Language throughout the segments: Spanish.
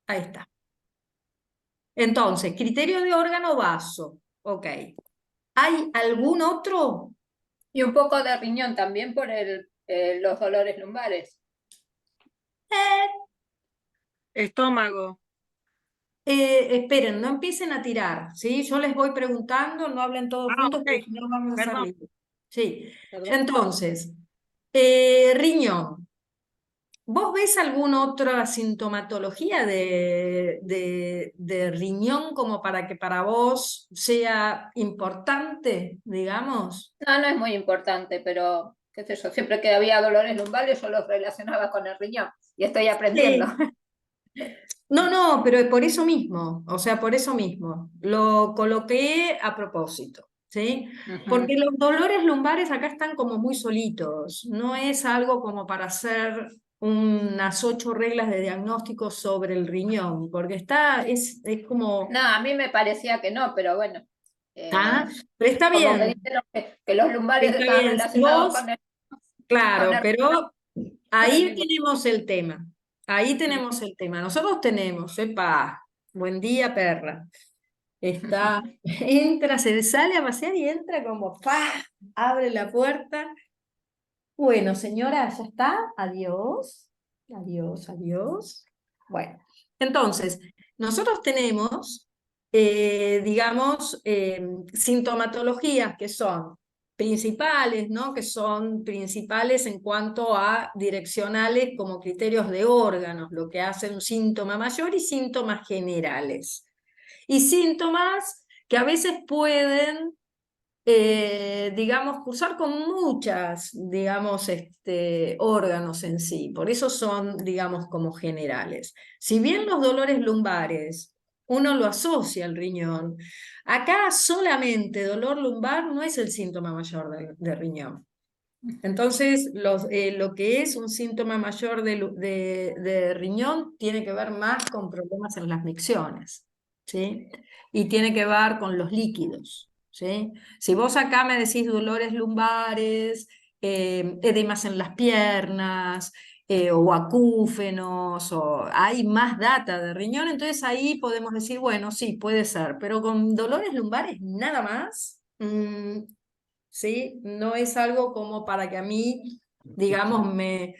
Ahí está. Entonces, criterio de órgano vaso. Ok. ¿Hay algún otro? Y un poco de riñón también por los dolores lumbares. Estómago. Esperen, no empiecen a tirar, ¿sí? Yo les voy preguntando, no hablen todos juntos porque Ok. si no vamos a Perdón, salir. Sí. perdón. Entonces, riñón. ¿Vos ves alguna otra sintomatología de riñón como para que para vos sea importante, digamos? No, no es muy importante, pero qué sé yo, siempre que había dolores lumbares yo los relacionaba con el riñón y estoy aprendiendo. Sí. No, no, pero es por eso mismo, o sea, por eso mismo. Lo coloqué a propósito, ¿sí? Ujú. Porque los dolores lumbares acá están como muy solitos, no es algo como para hacer unas 8 reglas de diagnóstico sobre el riñón, porque es como, No, a mí me parecía que no, pero bueno, ¿ah? eh, Pero está como que bien, dijeron que los lumbares está estaban bien. Si relacionados vos, con claro, el riñón, pero no lo ahí mismo. tenemos el tema, ahí tenemos el tema. Nosotros tenemos, epa, buen día, perra. Está, entra, se sale a pasear y entra como, ¡pah! Abre la puerta. Bueno, señora, ya está. Adiós. Adiós, adiós. Bueno, entonces, nosotros tenemos, digamos, sintomatologías que son principales, ¿no? Que son principales en cuanto a direccionales como criterios de órganos, lo que hace un síntoma mayor y síntomas generales. Y síntomas que a veces pueden, digamos, cursar con muchas, digamos, órganos en sí. Por eso son, digamos, como generales. Si bien los dolores lumbares uno lo asocia al riñón, acá solamente dolor lumbar no es el síntoma mayor de riñón. Entonces, lo que es un síntoma mayor de riñón tiene que ver más con problemas en las micciones, ¿sí? Y tiene que ver con los líquidos, ¿sí? Si vos acá me decís dolores lumbares, edemas en las piernas, o acúfenos, o hay más data de riñón, entonces ahí podemos decir, bueno, sí, puede ser, pero con dolores lumbares nada más, ¿sí? No es algo como para que a mí, digamos, me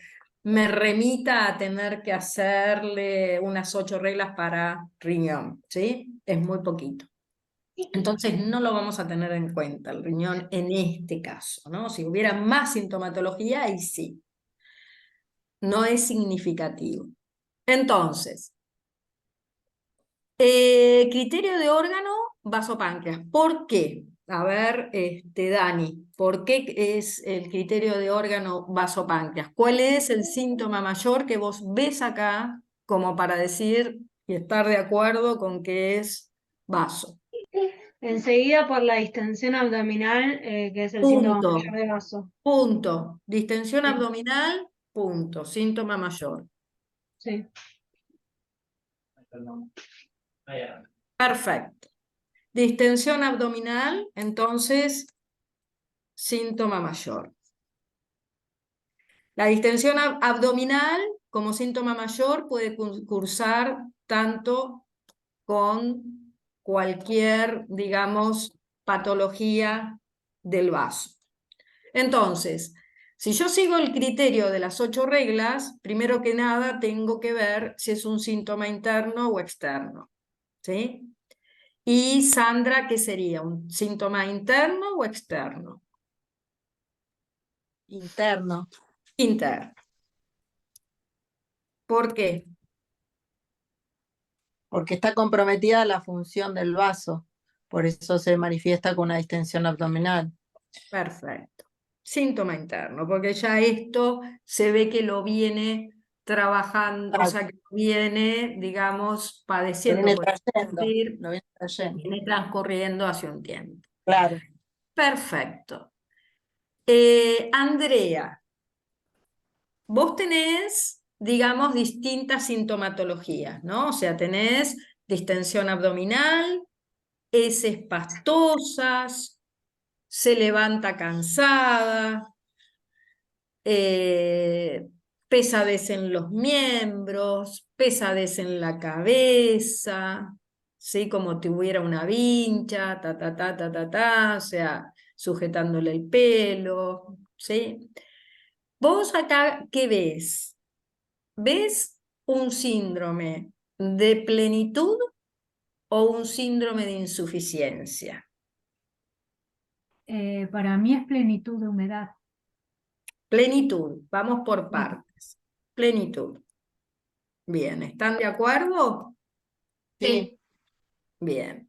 remita a tener que hacerle unas 8 reglas para riñón, ¿sí? Es muy poquito. Entonces no lo vamos a tener en cuenta el riñón en este caso, ¿no? Si hubiera más sintomatología, ahí sí. No es significativo. Entonces, criterio de órgano, vasopáncreas. ¿Por qué? A ver, Dani, ¿por qué es el criterio de órgano vasopáncreas? ¿Cuál es el síntoma mayor que vos ves acá como para decir y estar de acuerdo con que es vaso? Enseguida por la distensión abdominal, que es el síntoma Punto, mayor de vaso. punto. Distensión Sí, abdominal, punto. Síntoma mayor. sí. Perfecto. Distensión abdominal, entonces, síntoma mayor. La distensión abdominal como síntoma mayor puede cursar tanto con cualquier, digamos, patología del vaso. Entonces, si yo sigo el criterio de las 8 reglas, primero que nada tengo que ver si es un síntoma interno o externo, ¿sí? Y Sandra, ¿qué sería? ¿Un síntoma interno o externo? Interno. Interno. ¿Por qué? Porque está comprometida la función del vaso. Por eso se manifiesta con una distensión abdominal. Perfecto. Síntoma interno, porque ya esto se ve que lo viene trabajando, o Ah, sea, que lo viene, digamos, lo padeciendo, viene por trayendo, decir, lo viene trayendo. viene transcurriendo hace un tiempo. Claro. Perfecto. Andrea, vos tenés, digamos, distintas sintomatologías, ¿no? O sea, tenés distensión abdominal, heces pastosas, se levanta cansada, pesadez en los miembros, pesadez en la cabeza, ¿sí? Como tuviera una vincha, o sea, sujetándole el pelo, ¿sí? ¿Vos acá qué ves? ¿Ves un síndrome de plenitud o un síndrome de insuficiencia? Para mí es plenitud de humedad. Plenitud, vamos por Sí. partes. Plenitud. Bien, ¿están de acuerdo? Sí. Bien.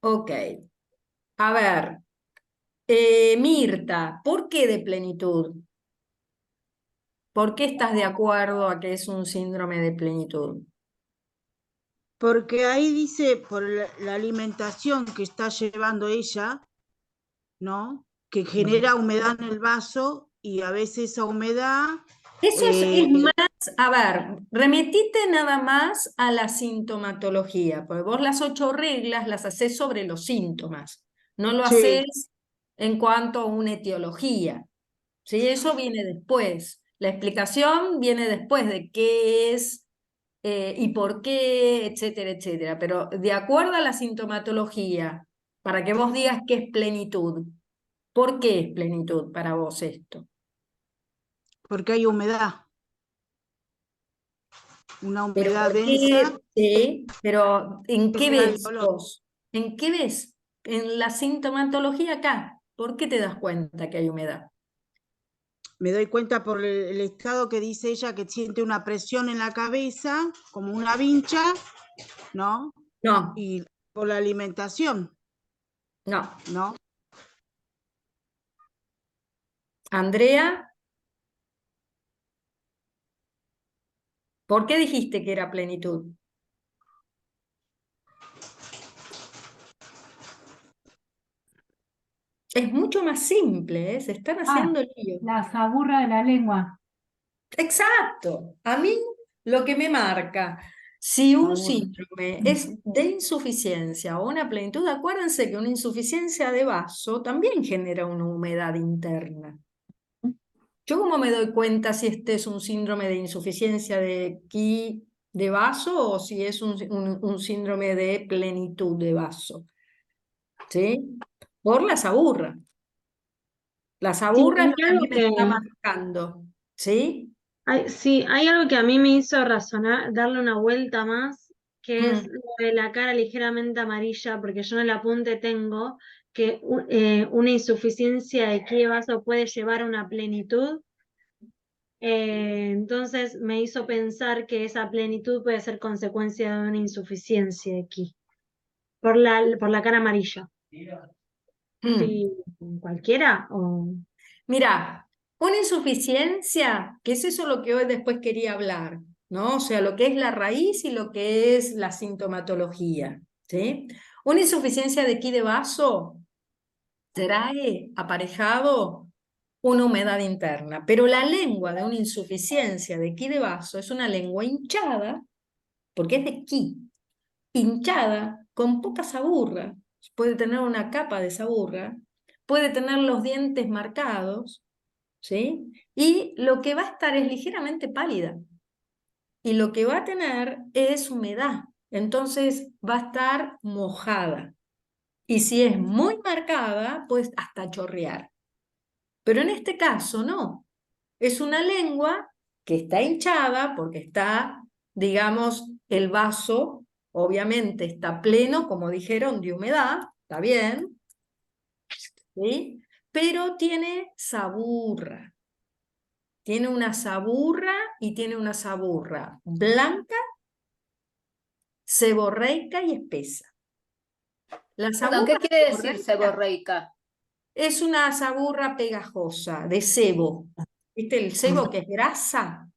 Ok. A ver, Mirta, ¿por qué de plenitud? ¿Por qué estás de acuerdo a que es un síndrome de plenitud? Porque ahí dice, por la alimentación que está llevando ella, ¿no? Que genera humedad en el vaso y a veces esa humedad, Eso es más, a ver, remitite nada más a la sintomatología, porque vos las 8 reglas las haces sobre los síntomas, no lo sí, haces en cuanto a una etiología, ¿sí? Eso viene después. La explicación viene después de qué es y por qué, etcétera, etcétera. Pero de acuerdo a la sintomatología, para que vos digas qué es plenitud, ¿por qué es plenitud para vos esto? porque hay humedad, una Pero humedad ¿por qué? densa Sí, pero ¿en que qué le da el ves dolor. vos? ¿En qué ves? En la sintomatología acá. ¿Por qué te das cuenta que hay humedad? Me doy cuenta por el estado que dice ella, que siente una presión en la cabeza, como una vincha, ¿no? No, Y por la alimentación, no. ¿no? Andrea, ¿por qué dijiste que era plenitud? Es mucho más simple, ¿eh? Se están Ah, haciendo lío. la saburra de la lengua. Exacto. A mí lo que me marca, si un Saburra. síndrome es de insuficiencia o una plenitud, acuérdense que una insuficiencia de vaso también genera una humedad interna. ¿Yo cómo me doy cuenta si este es un síndrome de insuficiencia de ki de vaso o si es un síndrome de plenitud de vaso? ¿Sí? Por la saburra. La Sí, saburra es hay lo que a algo mí me está marcando. ¿Sí? sí, hay algo que a mí me hizo razonar, darle una vuelta más, que es Mm. lo de la cara ligeramente amarilla, porque yo en el apunte tengo que una insuficiencia de ki de vaso puede llevar a una plenitud. Entonces me hizo pensar que esa plenitud puede ser consecuencia de una insuficiencia de ki, por la cara amarilla. Mm. Sí, cualquiera o Mira, una insuficiencia, que es eso lo que hoy después quería hablar, ¿no? O sea, lo que es la raíz y lo que es la sintomatología, ¿sí? Una insuficiencia de ki de vaso trae aparejado una humedad interna, pero la lengua de una insuficiencia de ki de vaso es una lengua hinchada, porque es de ki, hinchada, con poca saburra, puede tener una capa de saburra, puede tener los dientes marcados, ¿sí? Y lo que va a estar es ligeramente pálida, y lo que va a tener es humedad, entonces va a estar mojada, y si es muy marcada, pues hasta chorrear. Pero en este caso no, es una lengua que está hinchada porque está, digamos, el vaso, obviamente está pleno, como dijeron, de humedad, está bien, ¿sí? Pero tiene saburra, tiene una saburra y tiene una saburra blanca, seborreica y espesa. La Perdón, ¿qué saburra quiere decir seborreica seborreica? es una saburra pegajosa, de sebo. ¿Viste el sebo que es grasa?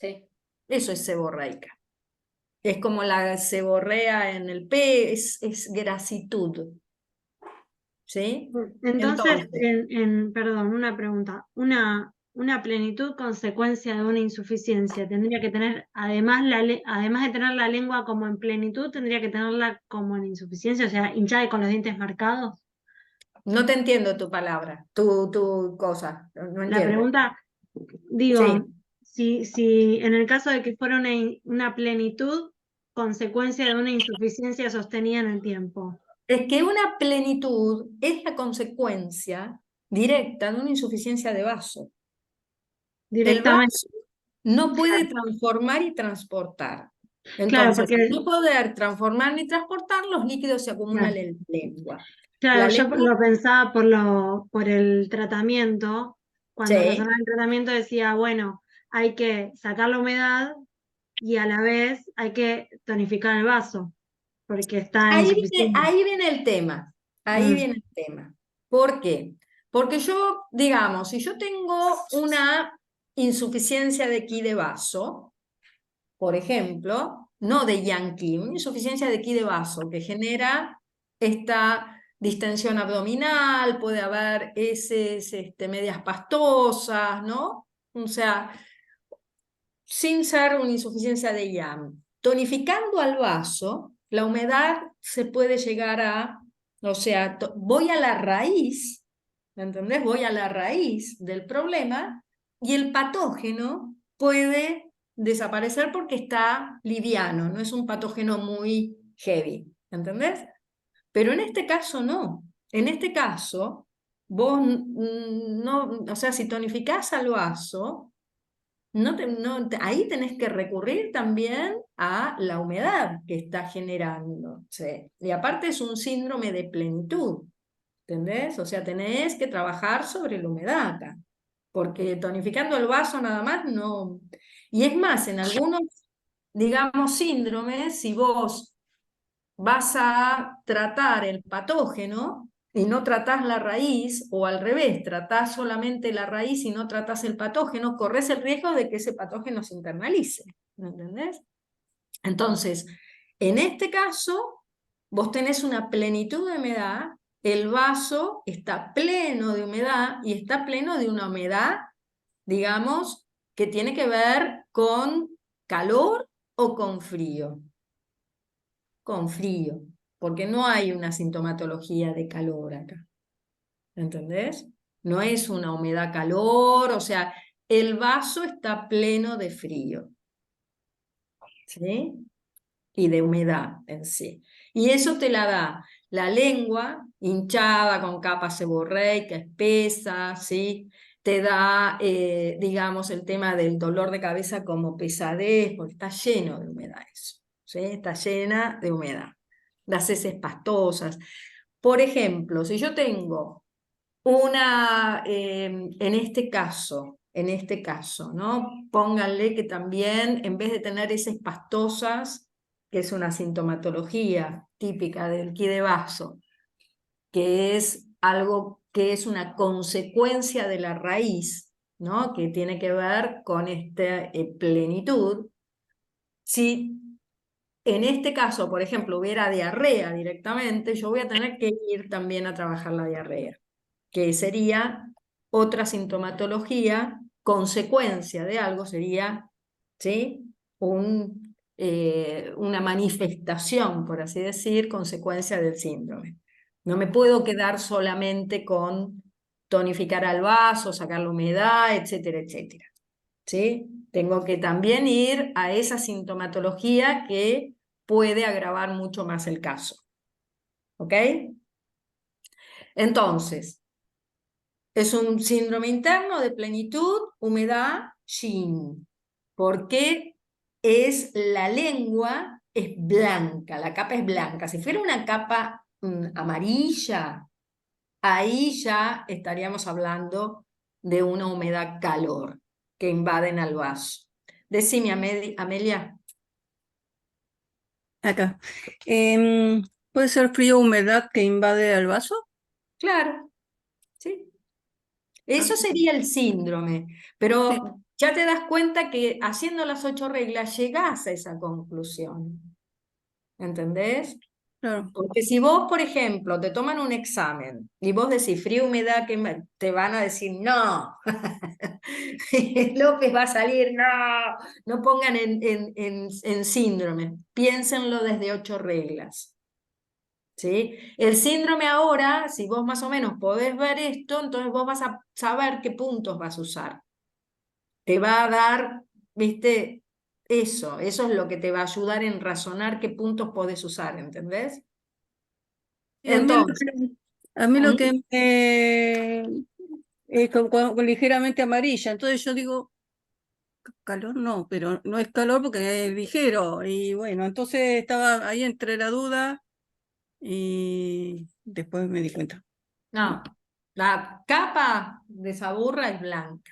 Sí. Eso es seborreica. Es como la seborrea en el pez, es grasitud. ¿Sí? entonces, Entonces, perdón, una pregunta. Una plenitud consecuencia de una insuficiencia tendría que tener, además, además de tener la lengua como en plenitud, tendría que tenerla como en insuficiencia, o sea, hinchada y con los dientes marcados. no te entiendo tu palabra, tu cosa, no La entiendo. pregunta, digo, Sí. si en el caso de que fuera una plenitud, consecuencia de una insuficiencia sostenida en el tiempo. Es que una plenitud es la consecuencia directa de una insuficiencia de vaso. El Directamente. vaso no puede transformar y transportar. Claro, Entonces, porque al no poder transformar ni transportar, los líquidos se acumulan claro, en la lengua. claro, La yo lengua, lo pensaba por el tratamiento. Cuando sí. razonaba el tratamiento decía, bueno, hay que sacar la humedad y a la vez hay que tonificar el vaso, porque está insuficiente. Ahí viene el tema. Ahí Mm, viene el tema. ¿Por qué? Porque yo, digamos, si yo tengo una insuficiencia de ki de vaso, por ejemplo, no de Yankee, una insuficiencia de ki de vaso que genera esta distensión abdominal, puede haber heces, medias pastosas, ¿no? O sea, sin ser una insuficiencia de Yang. Tonificando al vaso, la humedad se puede llegar a, o sea, voy a la raíz, ¿me entendés? Voy a la raíz del problema y el patógeno puede desaparecer porque está liviano, no es un patógeno muy heavy, ¿entendés? Pero en este caso no. En este caso, vos no, o sea, si tonificás al vaso, ahí tenés que recurrir también a la humedad que está generando. ¿Sí? Y aparte es un síndrome de plenitud, ¿entendés? O sea, tenés que trabajar sobre la humedad acá, porque tonificando el vaso nada más no. Y es más, en algunos, digamos, síndromes, si vos vas a tratar el patógeno y no tratás la raíz, o al revés, tratás solamente la raíz y no tratás el patógeno, corres el riesgo de que ese patógeno se internalice, ¿me entendés? Entonces, en este caso, vos tenés una plenitud de humedad, el vaso está pleno de humedad y está pleno de una humedad, digamos, que tiene que ver con calor o con frío. Con frío, porque no hay una sintomatología de calor acá, ¿entendés? No es una humedad calor, o sea, el vaso está pleno de frío, ¿sí? Y de humedad en sí. Y eso te la da la lengua hinchada con capa seborreica espesa, ¿sí? Te da, digamos, el tema del dolor de cabeza como pesadez, porque está lleno de humedad eso, ¿sí? Está llena de humedad. Las heces pastosas. Por ejemplo, si yo tengo una, en este caso, ¿no? Pónganle que también, en vez de tener heces pastosas, que es una sintomatología típica del ki de vaso, que es algo que es una consecuencia de la raíz, ¿no? Que tiene que ver con esta plenitud. Si en este caso, por ejemplo, hubiera diarrea directamente, yo voy a tener que ir también a trabajar la diarrea, que sería otra sintomatología, consecuencia de algo, sería, ¿sí? Una manifestación, por así decir, consecuencia del síndrome. No me puedo quedar solamente con tonificar al vaso, sacar la humedad, etcétera, etcétera. ¿Sí? Tengo que también ir a esa sintomatología que puede agravar mucho más el caso. ¿Ok? Entonces, es un síndrome interno de plenitud, humedad, yin. Porque es la lengua, es blanca, la capa es blanca. Si fuera una capa amarilla, ahí ya estaríamos hablando de una humedad calor que invaden al vaso. Decime, Amelia. Acá. ¿Puede ser frío o humedad que invade al vaso? Claro, sí. Ah, Eso sería el síndrome, sí, pero ya te das cuenta que haciendo las 8 reglas llegás a esa conclusión. ¿Entendés? claro. Porque si vos, por ejemplo, te toman un examen y vos decís frío, humedad, te van a decir no. López va a salir, no. No pongan en síndrome, piénsenlo desde 8 reglas. ¿Sí? El síndrome ahora, si vos más o menos podés ver esto, entonces vos vas a saber qué puntos vas a usar. Te va a dar ¿viste? Eso es lo que te va a ayudar en razonar qué puntos podés usar, ¿entendés? Y a mí lo Entonces, que, a mí lo ¿Mm? que me es con ligeramente amarilla, entonces yo digo, calor no, pero no es calor porque es ligero. Y bueno, entonces estaba ahí entre la duda y después me di cuenta. No, la capa de esa burra es blanca.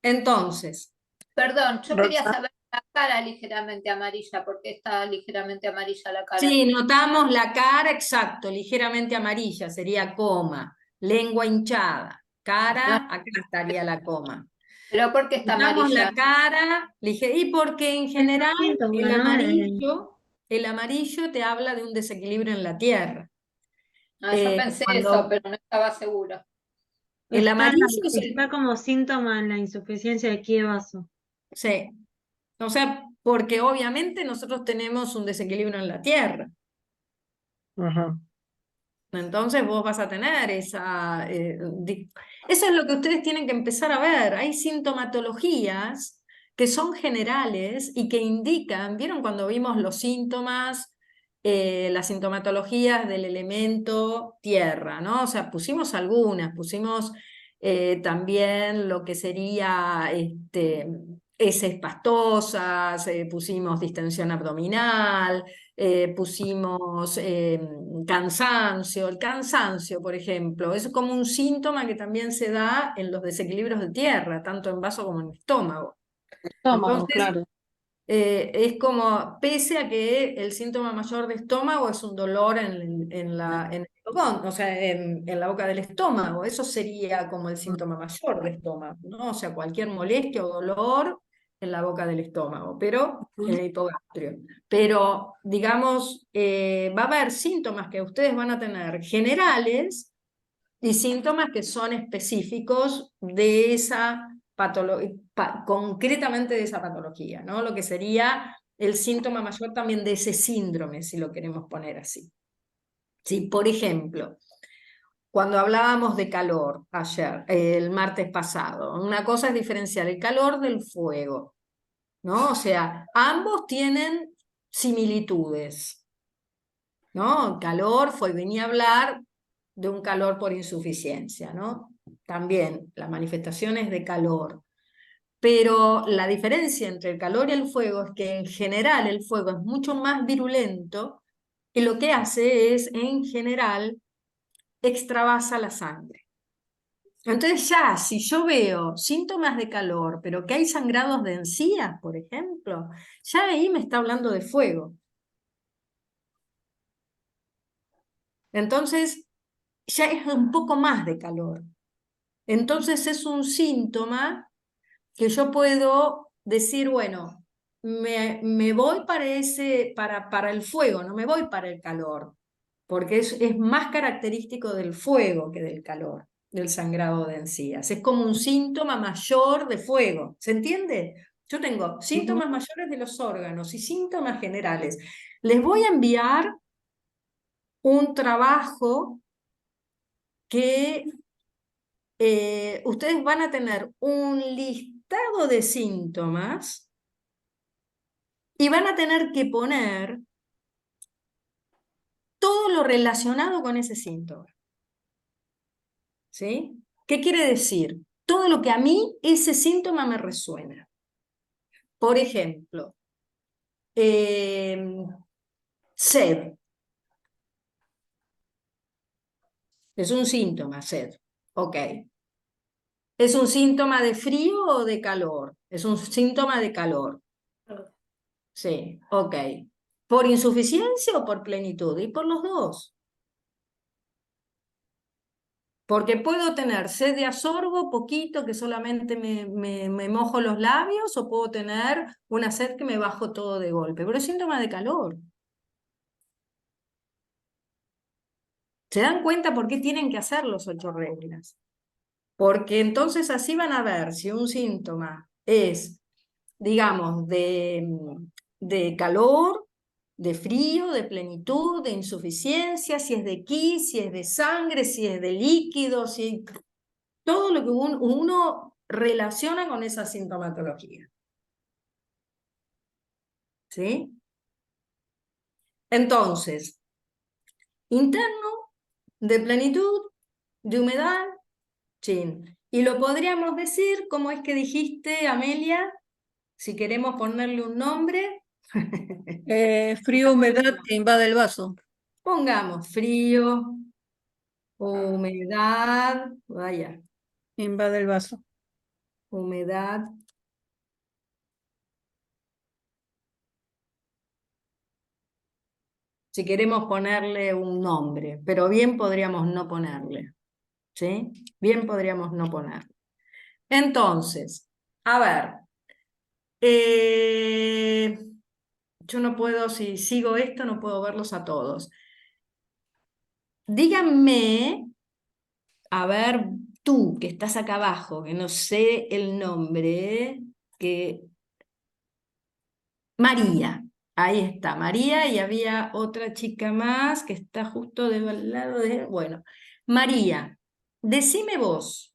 Entonces, Perdón, yo quería Rosa. saber la cara ligeramente amarilla, porque está ligeramente amarilla la cara. sí, notamos la cara, exacto, ligeramente amarilla, sería coma, lengua hinchada, Ah, cara, acá estaría la coma. pero ¿por qué está Notamos amarilla? la cara, y porque en Es un general síntoma, ¿no? el amarillo te habla de un desequilibrio en la tierra. Ah, yo pensé eso, Cuando pero no estaba segura. el Está, amarillo es está como síntoma en la insuficiencia de ki de vaso. sí, o sea, porque obviamente nosotros tenemos un desequilibrio en la tierra. Ajá. Entonces vos vas a tener esa... eso es lo que ustedes tienen que empezar a ver. Hay sintomatologías que son generales y que indican, ¿vieron cuando vimos los síntomas, las sintomatologías del elemento tierra, ¿no? O sea, pusimos algunas, pusimos también lo que sería heces pastosas, pusimos distensión abdominal, pusimos cansancio. El cansancio, por ejemplo, es como un síntoma que también se da en los desequilibrios de tierra, tanto en vaso como en estómago. Estómago, Entonces, claro. es como, pese a que el síntoma mayor de estómago es un dolor en el estómago, o sea, en la boca del estómago, eso sería como el síntoma mayor de estómago, ¿no? O sea, cualquier molestia o dolor en la boca del estómago, pero en el hipogastrio. Pero, digamos, va a haber síntomas que ustedes van a tener generales y síntomas que son específicos de esa patología, concretamente de esa patología, ¿no? Lo que sería el síntoma mayor también de ese síndrome, si lo queremos poner así. Sí, por ejemplo, cuando hablábamos de calor ayer, el martes pasado, una cosa es diferenciar el calor del fuego, ¿no? O sea, ambos tienen similitudes, ¿no? Calor, fue, venía a hablar de un calor por insuficiencia, ¿no? También las manifestaciones de calor. Pero la diferencia entre el calor y el fuego es que en general el fuego es mucho más virulento y lo que hace es, en general, extravasa la sangre. Entonces ya, si yo veo síntomas de calor, pero que hay sangrados de encías, por ejemplo, ya ahí me está hablando de fuego. Entonces, ya es un poco más de calor. Entonces es un síntoma que yo puedo decir, bueno, me voy para el fuego, no me voy para el calor, porque es más característico del fuego que del calor, del sangrado de encías. Es como un síntoma mayor de fuego, ¿se entiende? Yo tengo síntomas mayores de los órganos y síntomas generales. Les voy a enviar un trabajo que ustedes van a tener un listado de síntomas y van a tener que poner todo lo relacionado con ese síntoma. ¿Sí? ¿Qué quiere decir? Todo lo que a mí ese síntoma me resuena. Por ejemplo, sed. Es un síntoma, sed. Ok. ¿Es un síntoma de frío o de calor? Es un síntoma de calor. Sí, ok. ¿Por insuficiencia o por plenitud? Y por los dos. Porque puedo tener sed de asorbo, poquito, que solamente me mojo los labios, o puedo tener una sed que me bajo todo de golpe. Pero es síntoma de calor. ¿Se dan cuenta por qué tienen que hacer los 8 reglas? Porque entonces así van a ver si un síntoma es, digamos, de calor, de frío, de plenitud, de insuficiencia, si es de ki, si es de sangre, si es de líquido, si todo lo que uno relaciona con esa sintomatología. ¿sí? Entonces, interno, de plenitud, de humedad, chin. Y lo podríamos decir, ¿cómo es que dijiste, Amelia? Si queremos ponerle un nombre, Frío, humedad que invade el vaso. pongamos frío, humedad, vaya, Invade el vaso. humedad. Si queremos ponerle un nombre, pero bien podríamos no ponerle, ¿sí? Bien podríamos no ponerle. Entonces, a ver, yo no puedo, si sigo esto, no puedo verlos a todos. Díganme, a ver, tú que estás acá abajo, que no sé el nombre, que María, ahí está, María, y había otra chica más que está justo del lado de, bueno, María, decime vos,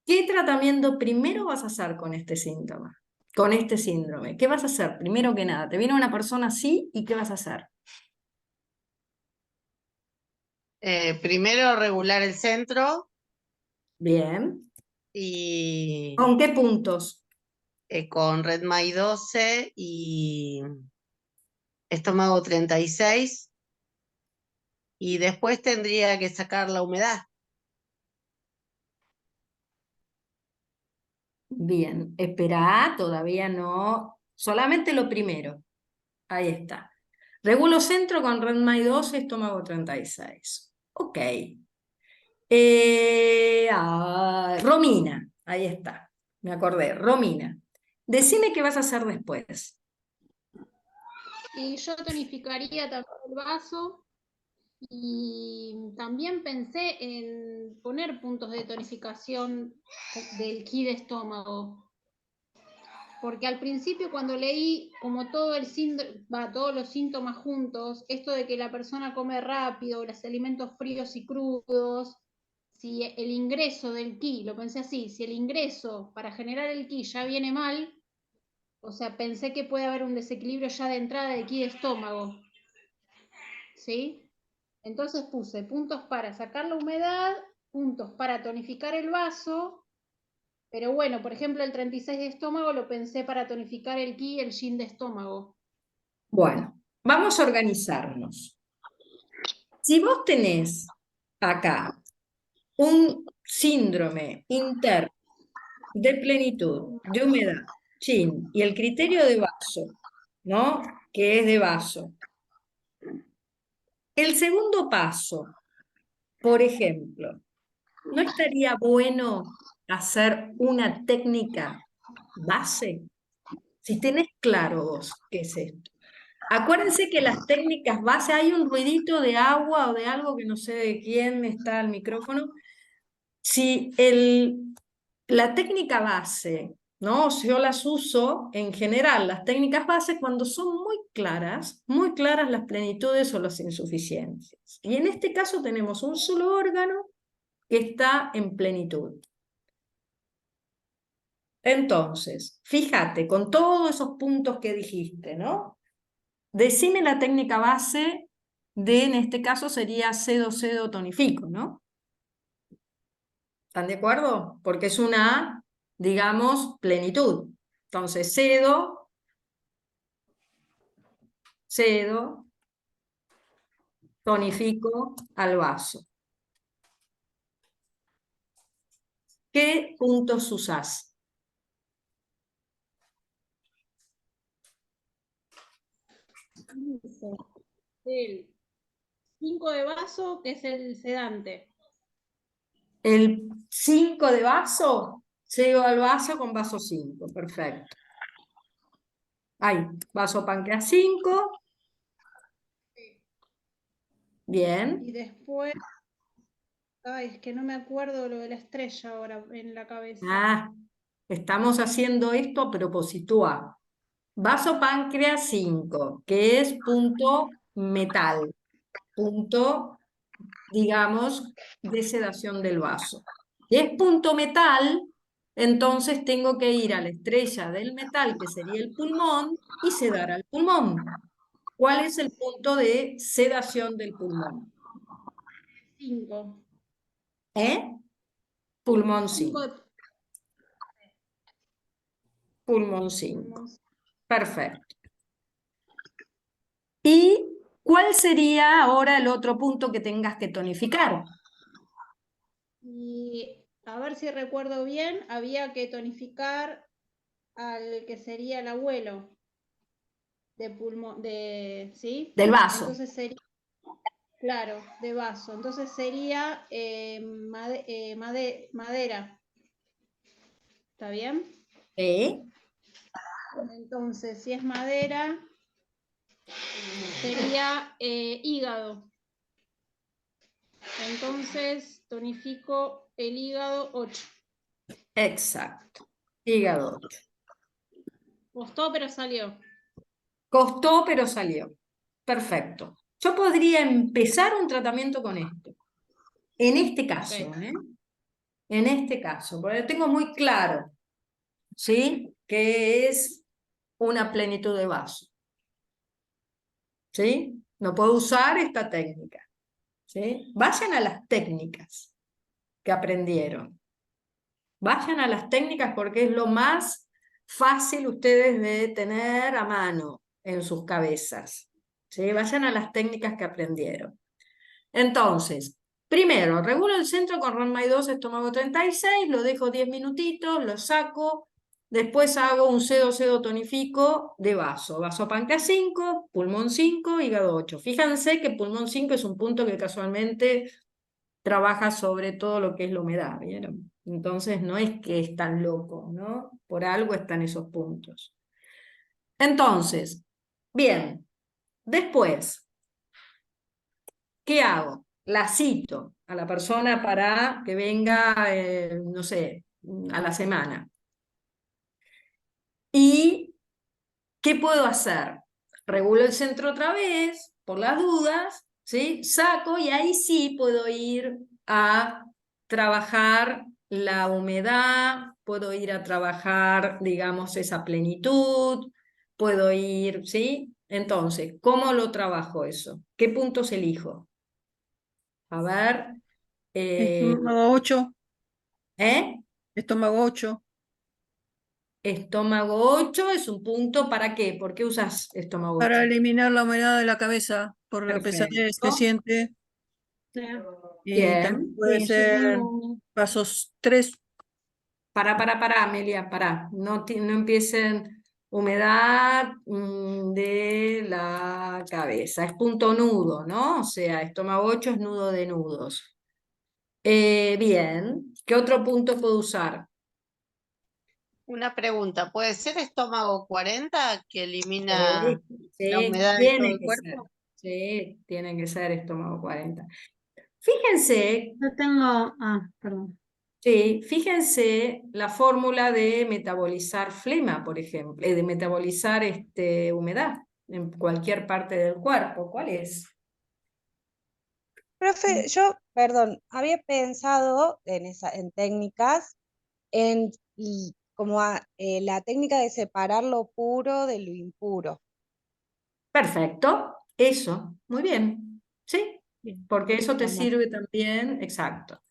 ¿qué tratamiento primero vas a hacer con este síntoma? Con este síndrome. ¿Qué vas a hacer? Primero que nada, te viene una persona así y ¿qué vas a hacer? Primero regular el centro Bien. y ¿Con qué puntos? con Redmay 12 y estómago 36 y después tendría que sacar la humedad. Bien, espera, todavía no, solamente lo primero. Ahí está. Regulo centro con Redmay 12, estómago 36. Ok. Romina, ahí está. Me acordé, Romina. Decime qué vas a hacer después. Y yo tonificaría también el vaso y también pensé en poner puntos de tonificación del ki de estómago. Porque al principio cuando leí como todo todos los síntomas juntos, esto de que la persona come rápido, los alimentos fríos y crudos, si el ingreso del ki, lo pensé así, si el ingreso para generar el ki ya viene mal, o sea, pensé que puede haber un desequilibrio ya de entrada de ki de estómago. ¿Sí? Entonces puse puntos para sacar la humedad, puntos para tonificar el vaso, pero bueno, por ejemplo, el 36 de estómago lo pensé para tonificar el ki y el yin de estómago. Bueno, vamos a organizarnos. Si vos tenés acá un síndrome interno de plenitud, de humedad, chin, y el criterio de vaso, ¿no? Que es de vaso. El segundo paso, por ejemplo, ¿no estaría bueno hacer una técnica base? Si tenés claro vos qué es esto. Acuérdense que las técnicas base, hay un ruidito de agua o de algo que no sé de quién está el micrófono. Si la técnica base, ¿no? Yo las uso en general, las técnicas base, cuando son muy claras las plenitudes o las insuficiencias. Y en este caso tenemos un solo órgano que está en plenitud. Entonces, fíjate, con todos esos puntos que dijiste, ¿no? Decime la técnica base de, en este caso sería cedo tonifico, ¿no? ¿Están de acuerdo? Porque es una, digamos, plenitud. Entonces, cedo, tonifico al vaso. ¿Qué puntos usás? El 5 de vaso, que es el sedante. El 5 de vaso, cedo al vaso con vaso 5, perfecto. Ahí, vaso páncreas 5. Bien. Y después, ay, es que no me acuerdo lo de la estrella ahora en la cabeza. Ah, estamos haciendo esto a propósito. Vaso páncreas 5, que es punto metal, punto, digamos, de sedación del vaso. Y es punto metal, entonces tengo que ir a la estrella del metal, que sería el pulmón, y sedar al pulmón. ¿Cuál es el punto de sedación del pulmón? 5. Pulmón 5 5. de Pulmón 5. pulmón. Perfecto. ¿Y cuál sería ahora el otro punto que tengas que tonificar? Y a ver si recuerdo bien, había que tonificar al que sería el abuelo de pulmón, ¿sí? Del vaso. Entonces sería, claro, de vaso. Entonces sería madera. ¿Está bien? ¿Eh? Entonces, si es madera, sería hígado. Entonces, tonifico el hígado 8. Exacto. Hígado 8. Costó, pero salió. Costó, pero salió. Perfecto. Yo podría empezar un tratamiento con esto. En este caso, Ok. En este caso, porque tengo muy claro, ¿sí? Que es una plenitud de vaso. ¿Sí? No puedo usar esta técnica. ¿Sí? Vayan a las técnicas que aprendieron. Vayan a las técnicas porque es lo más fácil ustedes de tener a mano en sus cabezas. ¿Sí? Vayan a las técnicas que aprendieron. Entonces, primero, regulo el centro con RONMAI 2, estómago 36, lo dejo 10 minutitos, lo saco, después hago un sedo tonifico de vaso. Vaso páncreas 5, pulmón 5, hígado 8. Fíjense que pulmón 5 es un punto que casualmente trabaja sobre todo lo que es la humedad, ¿vieron? Entonces no es que es tan loco, ¿no? Por algo están esos puntos. Entonces, bien, después, ¿qué hago? La cito a la persona para que venga, no sé, a la semana. ¿Y qué puedo hacer? Regulo el centro otra vez, por las dudas, ¿sí? Saco y ahí sí puedo ir a trabajar la humedad, puedo ir a trabajar, digamos, esa plenitud, puedo ir, ¿sí? Entonces, ¿cómo lo trabajo eso? ¿Qué puntos elijo? A ver, Estómago 8, ¿eh? estómago 8, Estómago 8 es un punto, ¿para qué? ¿Por qué usas estómago para 8? eliminar la humedad de la cabeza por la pesadez que Perfecto. siente. Y también Bien. puede Sí, yo ser tengo. pasos 3. Para, Amelia, para. No, no empiecen humedad de la cabeza. Es punto nudo, ¿no? O sea, estómago 8 es nudo de nudos. Bien. ¿Qué otro punto puedo usar? Una pregunta, ¿puede ser estómago 40 que elimina Sí, la sí, humedad de todo tiene el que ser. cuerpo? Sí, tiene que ser estómago 40. Fíjense. Yo tengo. Ah, perdón. Sí, fíjense la fórmula de metabolizar flema, por ejemplo, de metabolizar humedad en cualquier parte del cuerpo. ¿Cuál es? Profe, yo, perdón, había pensado en técnicas, la técnica de separar lo puro de lo impuro. Perfecto, eso, muy bien, ¿sí? Porque eso te Como- sirve también, exacto.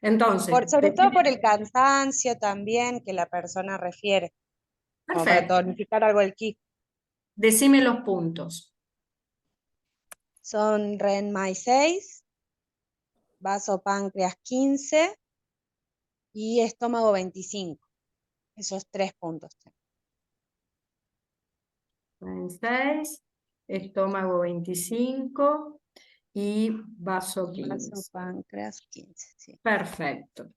Entonces, sobre todo por el cansancio también que la persona refiere, como para perfecto, tonificar algo el ki. decime los puntos. Son RENMAI 6, vaso páncreas 15 y estómago 25. Esos 3 puntos. 6, estómago 25 y vaso 15. Vaso páncreas 15, sí. Perfecto.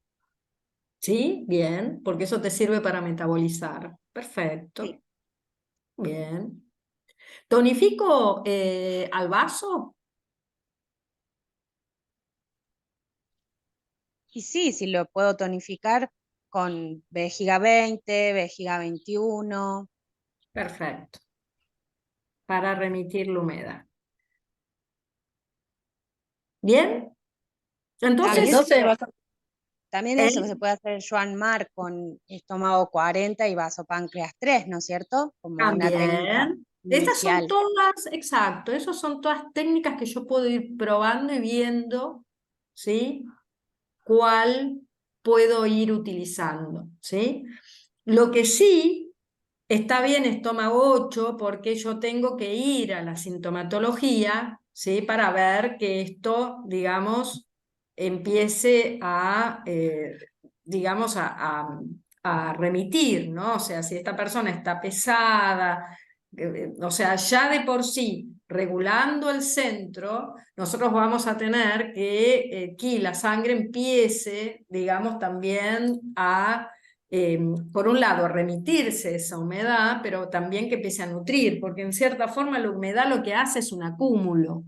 ¿Sí? Bien, porque eso te sirve para metabolizar. Perfecto. Sí. Bien. ¿Tonifico al vaso? Y sí, si lo puedo tonificar con vejiga 20, vejiga 21. Perfecto. Para remitir la humedad. ¿Bien? Entonces, Entonces vas a también eso que se puede hacer Joan Marc con estómago 40 y vasopáncreas 3, ¿no es cierto? Como una técnica También. Estas son inicial. todas, exacto, esas son todas técnicas que yo puedo ir probando y viendo, ¿sí? Cuál puedo ir utilizando, ¿sí? Lo que sí está bien estómago 8 porque yo tengo que ir a la sintomatología, ¿sí? Para ver que esto, digamos, empiece a, digamos, a remitir, ¿no? O sea, si esta persona está pesada, o sea, ya de por sí, regulando el centro, nosotros vamos a tener que aquí la sangre empiece, digamos, también a por un lado, remitirse esa humedad, pero también que empiece a nutrir, porque en cierta forma la humedad lo que hace es un acúmulo,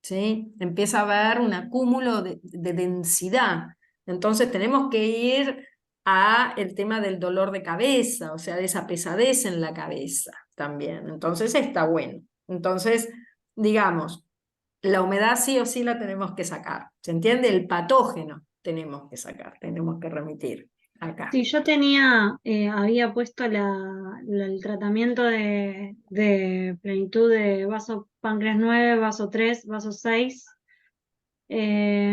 ¿sí? Empieza a haber un acúmulo de densidad. Entonces tenemos que ir a el tema del dolor de cabeza, o sea, de esa pesadez en la cabeza también. Entonces está bueno. Entonces, digamos, la humedad sí o sí la tenemos que sacar. ¿Se entiende? El patógeno tenemos que sacar, tenemos que remitir acá. Sí, yo había puesto el tratamiento de plenitud de vaso páncreas 9, vaso 3, vaso 6.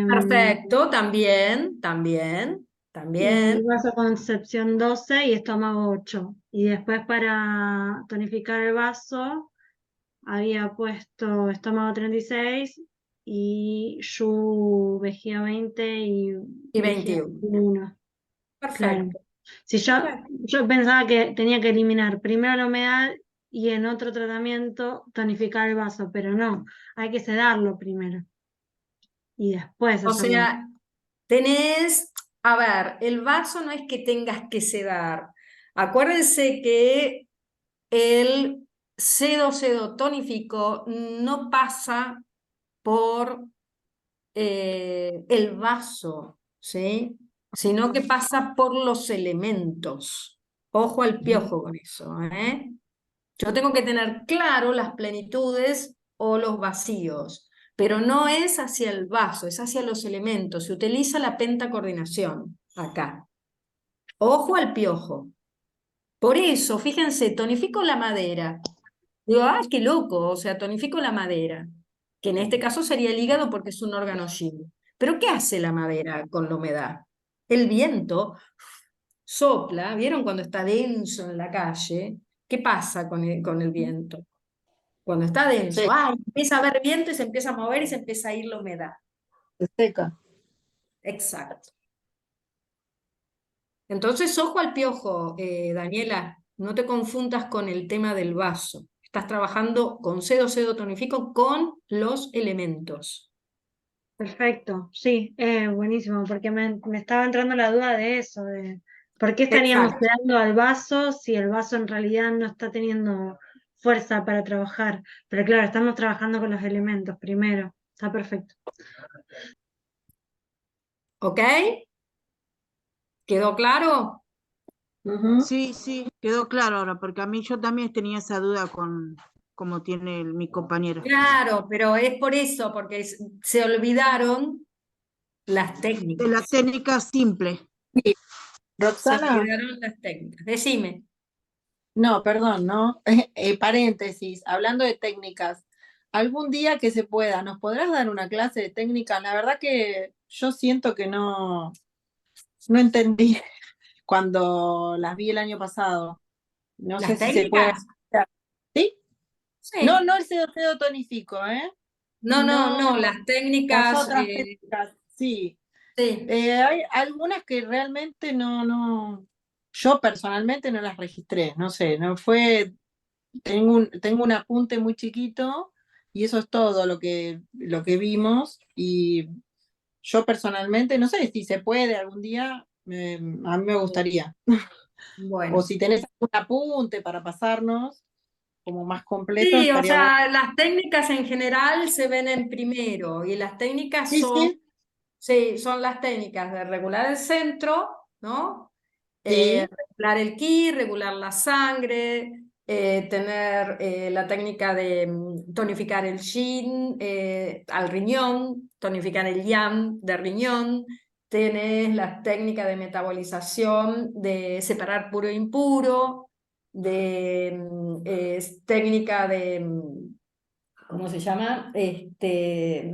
Perfecto, también, Y vasoconcepción 12 y estómago 8. Y después para tonificar el vaso había puesto estómago 36 y Yu vejiga 20 y y vejiga 21. 21. Claro. Perfecto. Si yo pensaba que tenía que eliminar primero la humedad y en otro tratamiento tonificar el vaso, pero no, hay que sedarlo primero y después O hacerlo. sea, tenés, a ver, el vaso no es que tengas que sedar. Acuérdense que el sedo tonífico no pasa por el vaso, ¿sí? Sino que pasa por los elementos. Ojo al piojo con eso, ¿eh? Yo tengo que tener claro las plenitudes o los vacíos, pero no es hacia el vaso, es hacia los elementos. Se utiliza la pentacoordinación acá. Ojo al piojo. Por eso, fíjense, tonifico la madera. Digo, ah, qué loco, o sea, tonifico la madera, que en este caso sería el hígado porque es un órgano yin. Pero ¿qué hace la madera con la humedad? El viento sopla, ¿vieron cuando está denso en la calle? ¿Qué pasa con el viento? Cuando está denso, Sí, empieza a haber viento y se empieza a mover y se empieza a ir la humedad. se seca. Exacto. Entonces, ojo al piojo, Daniela, no te confundas con el tema del vaso. Estás trabajando con sedo tonifico con los elementos. Perfecto, sí, buenísimo, porque me estaba entrando la duda de eso, de por qué estaríamos Exacto. sedando al vaso si el vaso en realidad no está teniendo fuerza para trabajar. Pero claro, estamos trabajando con los elementos primero, está perfecto. ¿Ok? ¿Quedó claro? Sí, sí, quedó claro ahora, porque a mí yo también tenía esa duda con como tiene mi compañero. Claro, pero es por eso, porque se olvidaron las De técnicas. la técnica simple. Sí. Se Roxana, olvidaron las técnicas. Decime. no, perdón, ¿no? Paréntesis, hablando de técnicas, algún día que se pueda, ¿nos podrás dar una clase de técnicas? La verdad que yo siento que no entendí cuando las vi el año pasado. No sé ¿Las si se puede técnicas? hacer. ¿Sí? No, Sí. no el sedo tonifico, ¿eh? No, no, Sino las las técnicas, otras técnicas, sí. sí. Hay algunas que realmente yo personalmente no las registré, no sé, no fue, tengo un apunte muy chiquito y eso es todo lo que vimos y yo personalmente no sé si se puede algún día, a mí me gustaría. O Bueno. si tenés algún apunte para pasarnos como más completo, Sí, o estaría bueno. sea, las técnicas en general se ven en primero y las técnicas Sí, son, sí, sí, son las técnicas de regular el centro, ¿no? sí, Regular el ki, regular la sangre, tener la técnica de tonificar el yin al riñón, tonificar el yang de riñón, tenés la técnica de metabolización, de separar puro e impuro, técnica de, ¿cómo se llama? De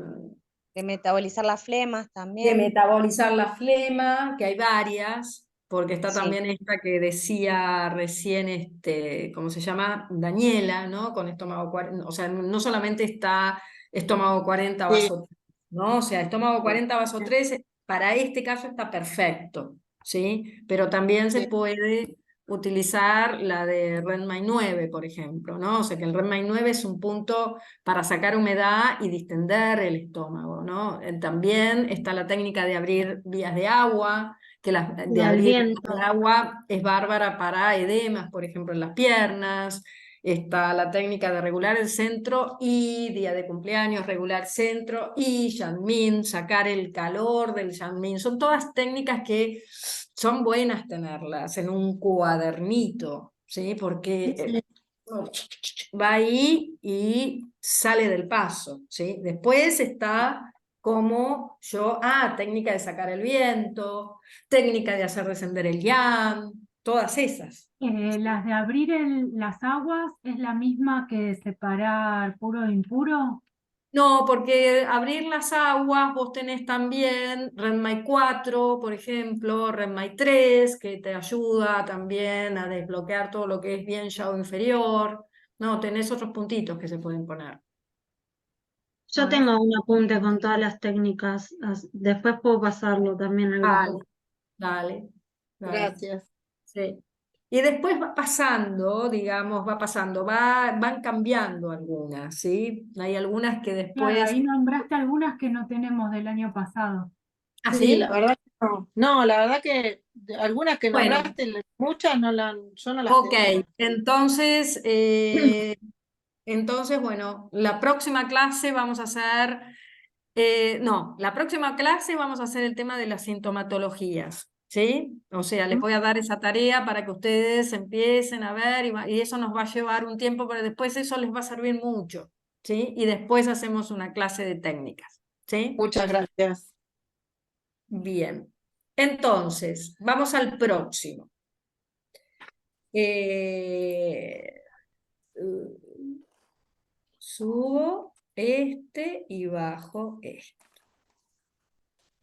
metabolizar las flemas De también. metabolizar la flema, que hay varias, porque está Sí. también esta que decía recién, ¿cómo se llama? Daniela, ¿no? Con estómago 40, o sea, no solamente está estómago 40 Sí. vaso 3, ¿no? O sea, estómago 40 vaso 3, para este caso está perfecto, ¿sí? Pero también se Sí. puede utilizar la de Redmine 9, por ejemplo, ¿no? O sea, que el Redmine 9 es un punto para sacar humedad y distender el estómago, ¿no? También está la técnica de abrir vías de agua, que Y de al abrir vías viento. de agua es bárbara para edemas, por ejemplo, en las piernas. Está la técnica de regular el centro y día de cumpleaños, regular centro y Yanmin, sacar el calor del Yanmin. Son todas técnicas que son buenas tenerlas en un cuadernito, ¿sí? Porque va ahí y sale del paso, ¿sí? Después está como técnica de sacar el viento, técnica de hacer descender el yang, todas esas. Las de abrir las aguas es la misma que de separar puro e impuro. No, porque abrir las aguas, vos tenés también Renmai 4, por ejemplo, Renmai 3, que te ayuda también a desbloquear todo lo que es bien yao inferior. No, tenés otros puntitos que se pueden poner. Yo tengo un apunte con todas las técnicas, después puedo pasarlo también al Dale, grupo. dale. Gracias. Sí. Y después va pasando, digamos, van cambiando algunas, ¿sí? Hay algunas que Claro, después... ahí nombraste algunas que no tenemos del año pasado. ¿Ah, Sí, sí? la verdad que no. No, la verdad que algunas que Bueno, nombraste, muchas yo no las ok, tenía. entonces, bueno, la próxima clase vamos a hacer, la próxima clase vamos a hacer el tema de las sintomatologías, ¿sí? O sea, les voy a dar esa tarea para que ustedes empiecen a ver y eso nos va a llevar un tiempo, pero después eso les va a servir mucho, ¿sí? Y después hacemos una clase de técnicas, ¿sí? Muchas gracias. Bien, entonces, vamos al próximo. Subo y bajo este.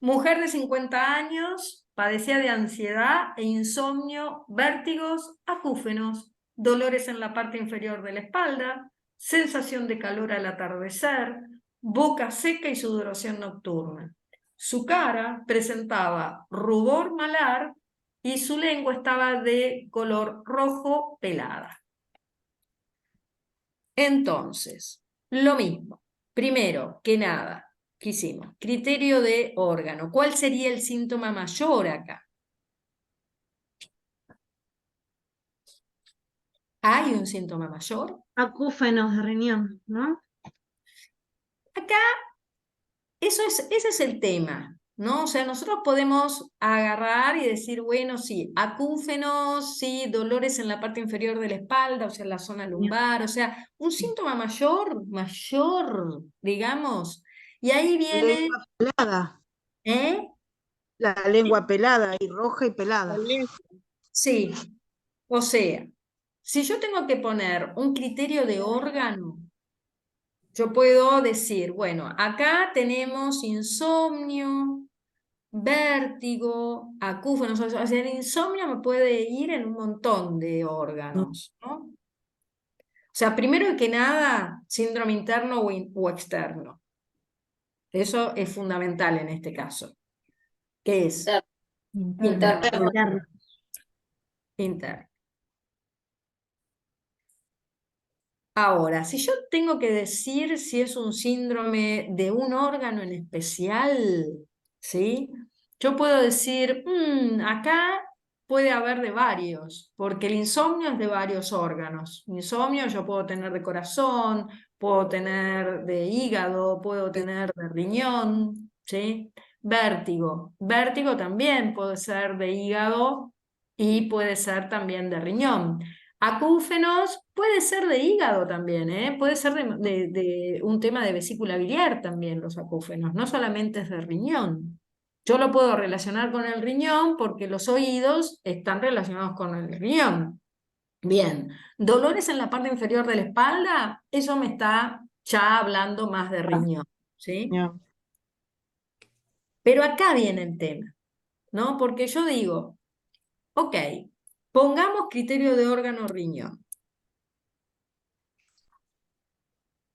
Mujer de 50 años, padecía de ansiedad e insomnio, vértigos, acúfenos, dolores en la parte inferior de la espalda, sensación de calor al atardecer, boca seca y sudoración nocturna. Su cara presentaba rubor malar y su lengua estaba de color rojo pelada. Entonces, lo mismo. Primero que nada, ¿qué hicimos? Criterio de órgano. ¿Cuál sería el síntoma mayor acá? ¿Hay un síntoma mayor? Acúfenos de riñón, ¿no? Acá, ese es el tema, ¿no? O sea, nosotros podemos agarrar y decir, bueno, sí, acúfenos, sí, dolores en la parte inferior de la espalda, o sea, en la zona lumbar, o sea, un síntoma mayor, digamos. Y ahí La viene, lengua pelada, ¿eh? la lengua pelada y roja y pelada. Sí, o sea, si yo tengo que poner un criterio de órgano, yo puedo decir, bueno, acá tenemos insomnio, vértigo, acúfenos, o sea, el insomnio me puede ir en un montón de órganos, ¿no? O sea, primero que nada, síndrome interno o externo. Eso es fundamental en este caso. ¿Qué es? Interno. Interno. Ahora, si yo tengo que decir si es un síndrome de un órgano en especial, ¿sí? Yo puedo decir, acá puede haber de varios, porque el insomnio es de varios órganos. Insomnio yo puedo tener de corazón, puedo tener de hígado, puedo tener de riñón, ¿sí? Vértigo. Vértigo también puede ser de hígado y puede ser también de riñón. Acúfenos puede ser de hígado también, ¿eh? Puede ser de un tema de vesícula biliar también los acúfenos, no solamente es de riñón. Yo lo puedo relacionar con el riñón porque los oídos están relacionados con el riñón. Bien, dolores en la parte inferior de la espalda, eso me está ya hablando más de riñón, ¿sí? Ya. Pero acá viene el tema, ¿no? Porque yo digo, ok, pongamos criterio de órgano riñón,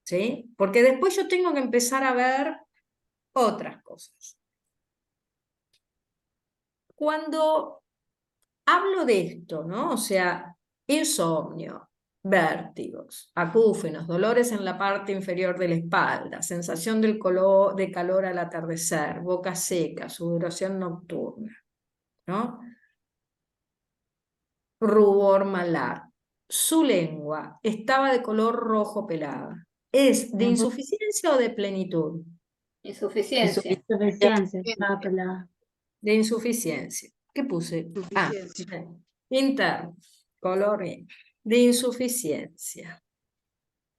¿sí? Porque después yo tengo que empezar a ver otras cosas. Cuando hablo de esto, ¿no? O sea, insomnio, vértigos, acúfenos, dolores en la parte inferior de la espalda, sensación de calor al atardecer, boca seca, sudoración nocturna, ¿no? Rubor malar. Su lengua estaba de color rojo pelada. ¿Es de insuficiencia o de plenitud? Insuficiencia. Insuficiencia, estaba pelada. De insuficiencia. ¿Qué puse? Ah, Suficiencia. interno, color de insuficiencia.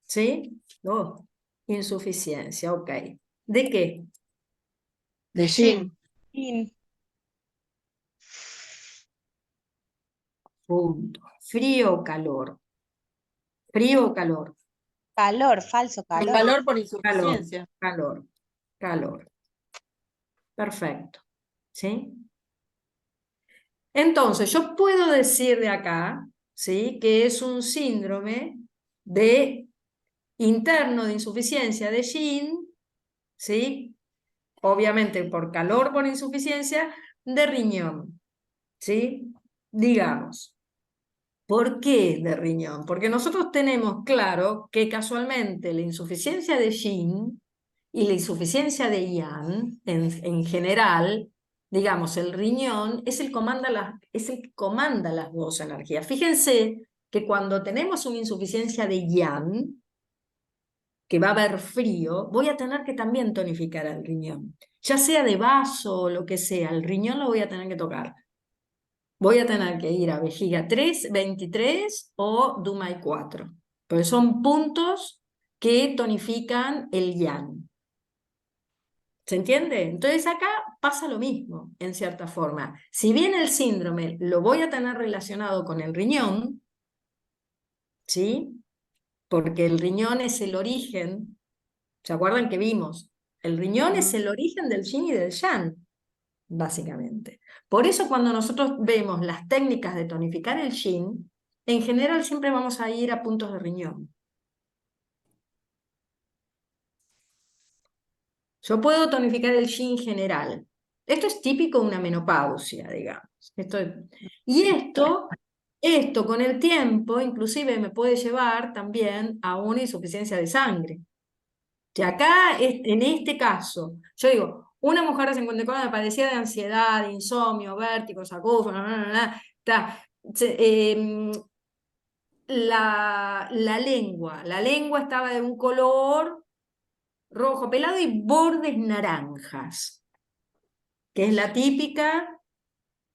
¿Sí? Oh, insuficiencia, ok. ¿De qué? De Jin. Punto. ¿Frío o calor? ¿Frío o calor? Calor, falso El calor. calor por Calor, insuficiencia. calor, calor. Perfecto. ¿Sí? Entonces, yo puedo decir de acá, ¿sí? Que es un síndrome de interno de insuficiencia de Jin, ¿sí? Obviamente por calor, por insuficiencia, de riñón, ¿sí? Digamos. ¿Por qué de riñón? Porque nosotros tenemos claro que casualmente la insuficiencia de Jin y la insuficiencia de Yang en general, digamos, el riñón es el que comanda las dos energías. Fíjense que cuando tenemos una insuficiencia de Yang, que va a haber frío, voy a tener que también tonificar el riñón. Ya sea de vaso o lo que sea, el riñón lo voy a tener que tocar. Voy a tener que ir a vejiga 3, 23 o Dumai 4, porque son puntos que tonifican el yang. ¿Se entiende? Entonces acá pasa lo mismo, en cierta forma. Si bien el síndrome lo voy a tener relacionado con el riñón, ¿sí? Porque el riñón es el origen, ¿se acuerdan que vimos? El riñón es el origen del yin y del yang, básicamente. Por eso cuando nosotros vemos las técnicas de tonificar el yin, en general siempre vamos a ir a puntos de riñón. Yo puedo tonificar el yin general. Esto es típico de una menopausia, digamos. Y esto con el tiempo inclusive me puede llevar también a una insuficiencia de sangre. Que acá, en este caso, yo digo, una mujer de 54 años padecía de ansiedad, de insomnio, vértigos, acúfenos, la lengua estaba de un color rojo pelado y bordes naranjas, que es la típica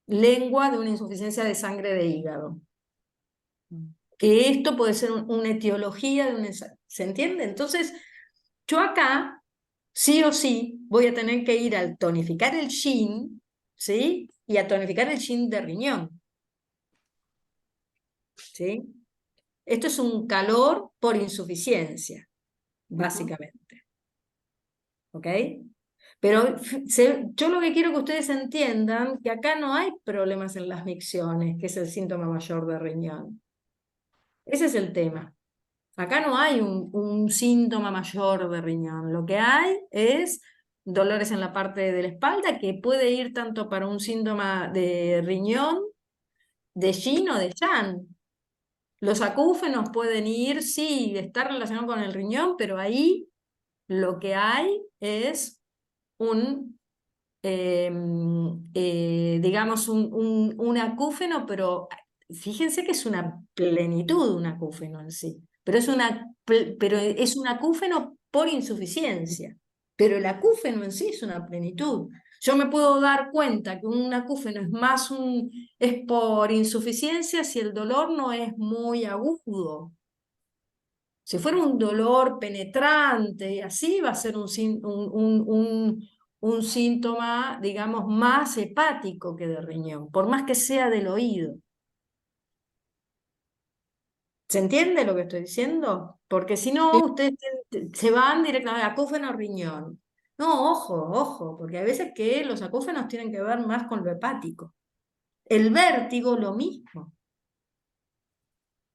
lengua de una insuficiencia de sangre de hígado. Que esto puede ser una etiología de una... ¿Se entiende? Entonces, yo acá, sí o sí, voy a tener que ir al tonificar el yin, ¿sí? Y a tonificar el yin de riñón. ¿Sí? Esto es un calor por insuficiencia, básicamente. ¿Ok? Pero yo lo que quiero que ustedes entiendan que acá no hay problemas en las micciones, que es el síntoma mayor de riñón. Ese es el tema. Acá no hay un síntoma mayor de riñón. Lo que hay es dolores en la parte de la espalda, que puede ir tanto para un síntoma de riñón, de yin o de yang. Los acúfenos pueden ir, sí, estar relacionados con el riñón, pero ahí lo que hay es digamos, un acúfeno, pero fíjense que es una plenitud un acúfeno en sí, pero es un acúfeno por insuficiencia, pero el acúfeno en sí es una plenitud. Yo me puedo dar cuenta que un acúfeno es por insuficiencia si el dolor no es muy agudo. Si fuera un dolor penetrante, así va a ser un un síntoma, digamos, más hepático que de riñón, por más que sea del oído. ¿Se entiende lo que estoy diciendo? Porque si no, Sí. ustedes se van directamente a acúfeno riñón. No, ojo, ojo, porque hay veces que los acúfenos tienen que ver más con lo hepático. El vértigo, lo mismo.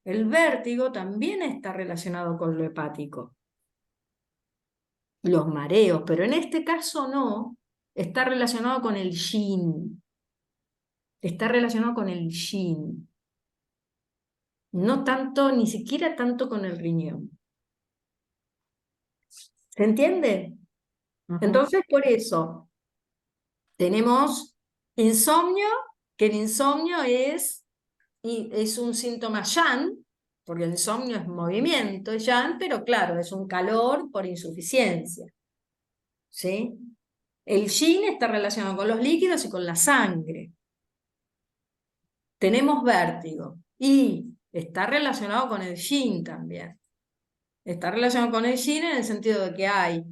El vértigo también está relacionado con lo hepático. Los mareos, pero en este caso no, está relacionado con el yin. Está relacionado con el yin. No tanto, ni siquiera tanto con el riñón. ¿Se entiende? Entonces, por eso, tenemos insomnio, que el insomnio es un síntoma yang, porque el insomnio es movimiento, es yang, pero claro, es un calor por insuficiencia. ¿Sí? El yin está relacionado con los líquidos y con la sangre. Tenemos vértigo y está relacionado con el yin también. Está relacionado con el yin en el sentido de que hay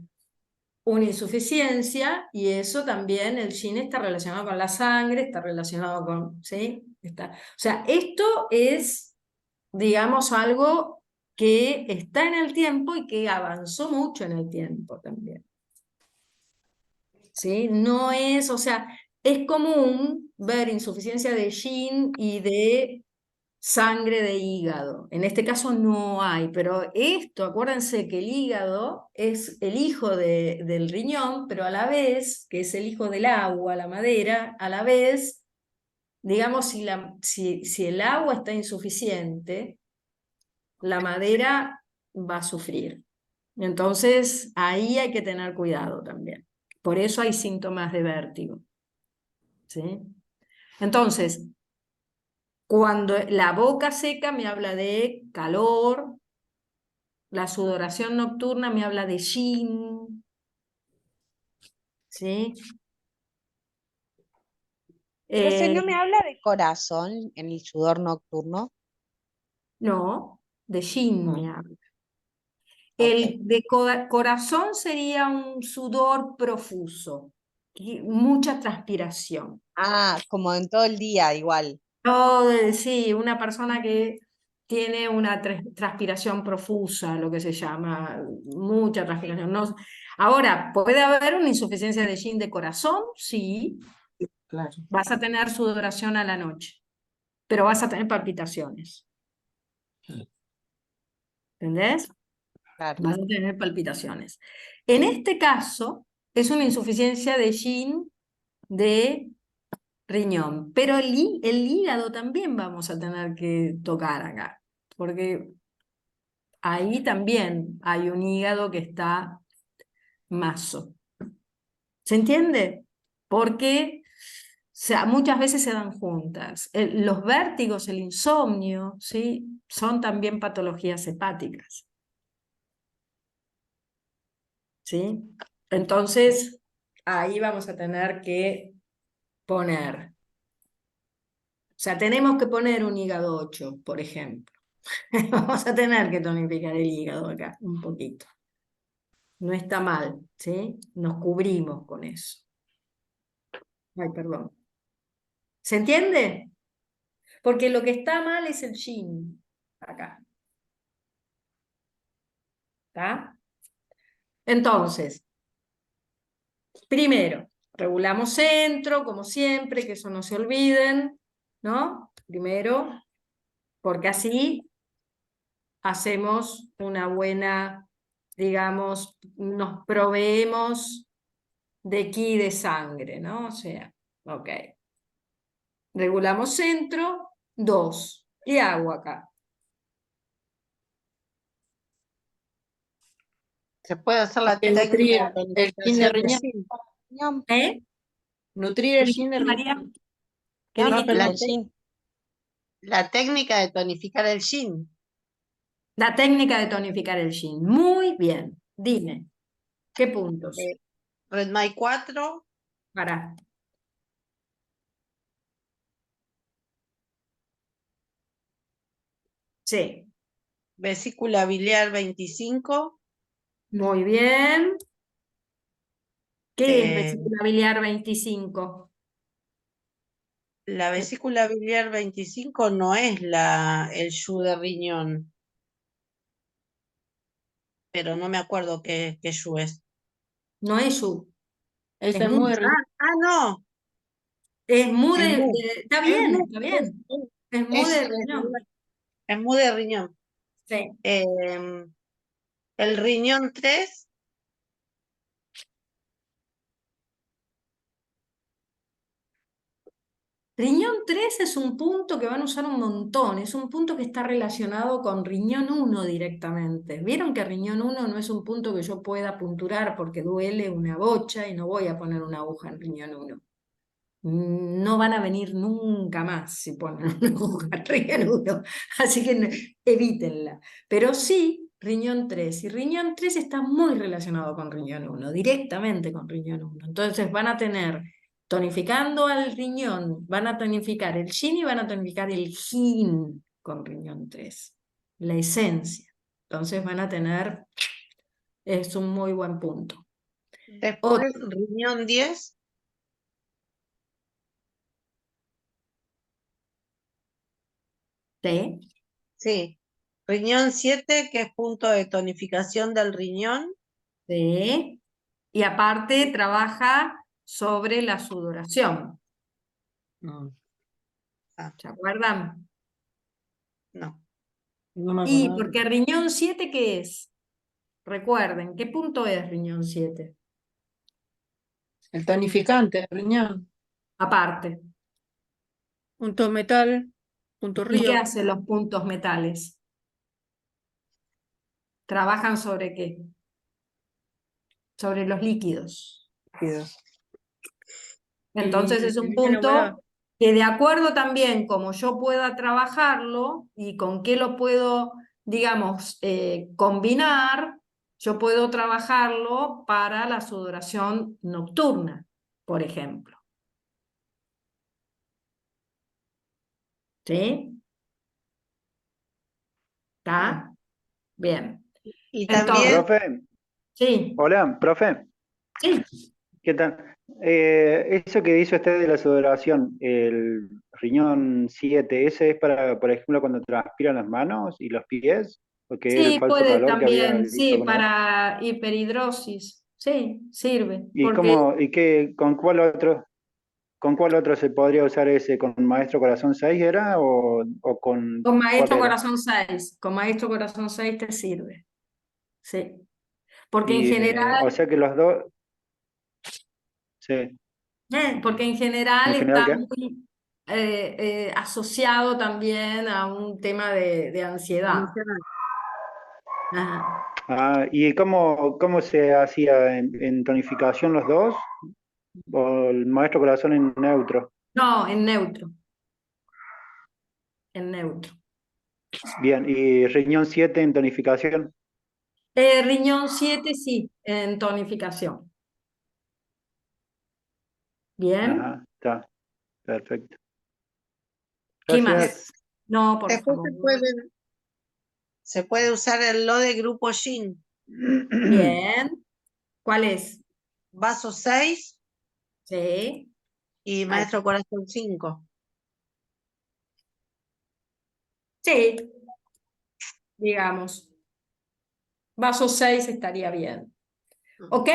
una insuficiencia y eso también, el yin está relacionado con la sangre, está relacionado con, ¿sí? O sea, esto es, digamos, algo que está en el tiempo y que avanzó mucho en el tiempo también. ¿Sí? No es, o sea, es común ver insuficiencia de yin y de sangre de hígado. En este caso no hay, pero esto, acuérdense que el hígado es el hijo del riñón, pero a la vez, que es el hijo del agua, la madera, a la vez, digamos, si el agua está insuficiente, la madera va a sufrir. Entonces, ahí hay que tener cuidado también. Por eso hay síntomas de vértigo. ¿Sí? Entonces, cuando la boca seca me habla de calor, la sudoración nocturna me habla de yin, ¿sí? Entonces, ¿no me Eh, habla de corazón en el sudor nocturno? no, de yin me habla. Ok. El de corazón sería un sudor profuso, mucha transpiración. Ah, como en todo el día, igual. Sí, una persona que tiene una transpiración profusa, lo que se llama, mucha transpiración. No, ahora, ¿puede haber una insuficiencia de yin de corazón? Sí, Claro. vas a tener sudoración a la noche, pero vas a tener palpitaciones. ¿Entendés? Claro. Vas a tener palpitaciones. En este caso, es una insuficiencia de yin de riñón, pero el hígado también vamos a tener que tocar acá, porque ahí también hay un hígado que está maso. ¿Se entiende? Porque muchas veces se dan juntas. Los vértigos, el insomnio, ¿sí? Son también patologías hepáticas. ¿Sí? Entonces, ahí vamos a tener que poner. O sea, tenemos que poner un hígado 8, por ejemplo. Vamos a tener que tonificar el hígado acá un poquito. No está mal, ¿sí? Nos cubrimos con eso. Ay, perdón. ¿Se entiende? Porque lo que está mal es el yin, acá. ¿Está? Entonces, primero, regulamos centro, como siempre, que eso no se olviden, ¿no? Primero, porque así hacemos una buena, digamos, nos proveemos de ki de sangre, ¿no? O sea, ok. Regulamos centro, 2. Y agua acá. Se puede hacer Hay la que técnica nutrir de el yin de tonificación de riñón. yin. Riñón, ¿Eh? Nutrir el yin de María, riñón. ¿qué no, dijiste? el La, yin. la técnica de tonificar el yin. La técnica de tonificar el yin. Muy bien. Dime, ¿qué puntos? Redmay 4, Para. Sí. vesícula biliar 25, Muy bien. ¿Qué es Eh, vesícula biliar 25? la vesícula biliar 25 no es el yu de riñón, pero no me acuerdo qué yu es. No es yu, Esa es es mu. muy de riñón. No, Es mu es mu. está Es bien, mu, está bien. es, Es mu de es riñón. mu de riñón. Sí. El riñón 3, Riñón 3 es un punto que van a usar un montón, es un punto que está relacionado con riñón 1 directamente. Vieron que riñón 1 no es un punto que yo pueda punturar porque duele una bocha y no voy a poner una aguja en riñón 1. No van a venir nunca más si ponen una aguja en riñón 1, así que evítenla. Pero sí, riñón 3, y riñón 3 está muy relacionado con riñón 1, directamente con riñón 1. Entonces van a tener, tonificando al riñón, van a tonificar el yin y van a tonificar el yin con riñón 3, la esencia. Entonces van a tener, es un muy buen punto. Otro, después riñón 10, ¿sí? sí. Riñón 7, que es punto de tonificación del riñón. Sí. Y aparte trabaja sobre la sudoración. ¿Se acuerdan? No. No me Y acordaba. porque riñón 7, ¿qué es? Recuerden, ¿qué punto es riñón 7? El tonificante de riñón. Aparte. Punto metal, punto ¿Y qué río. hacen los puntos metales? ¿Trabajan sobre qué? Sobre los líquidos. Entonces es un Bueno, pará. punto que de acuerdo también como yo pueda trabajarlo y con qué lo puedo, digamos, combinar, yo puedo trabajarlo para la sudoración nocturna, por ejemplo. ¿Sí? ¿Está? Bien. Y Entonces, también, Profe, sí, hola, profe, sí. ¿qué tal? Eso que dice usted de la sudoración, el riñón 7, ¿ese es para, por ejemplo, cuando transpiran las manos y los pies? Porque es el Sí, falso puede calor que había también, visto sí, alguna vez. para hiperhidrosis. Sí, sirve. ¿Y Porque cómo, y qué, con cuál otro se podría usar ese? ¿Con Maestro Corazón 6 era o con con cuál Maestro era? Corazón 6, con Maestro Corazón 6 te sirve. Sí. Porque en Y, general, o sea que los dos, sí, porque en general ¿en general está qué? muy asociado también a un tema de ansiedad. Ajá. Ah, ¿y cómo se hacía en tonificación los dos? ¿O el Maestro Corazón en neutro? No, en neutro. En neutro. Bien, ¿y riñón 7 en tonificación? Riñón 7 sí, en tonificación. Bien. Ajá, está, perfecto. ¿Qué más? Gracias. No, por después favor. se puede usar el lo de grupo yin. Bien. ¿Cuál es? Vaso 6 Sí. y Ahí. maestro corazón 5. Sí, digamos. Vaso 6 estaría bien. ¿Ok?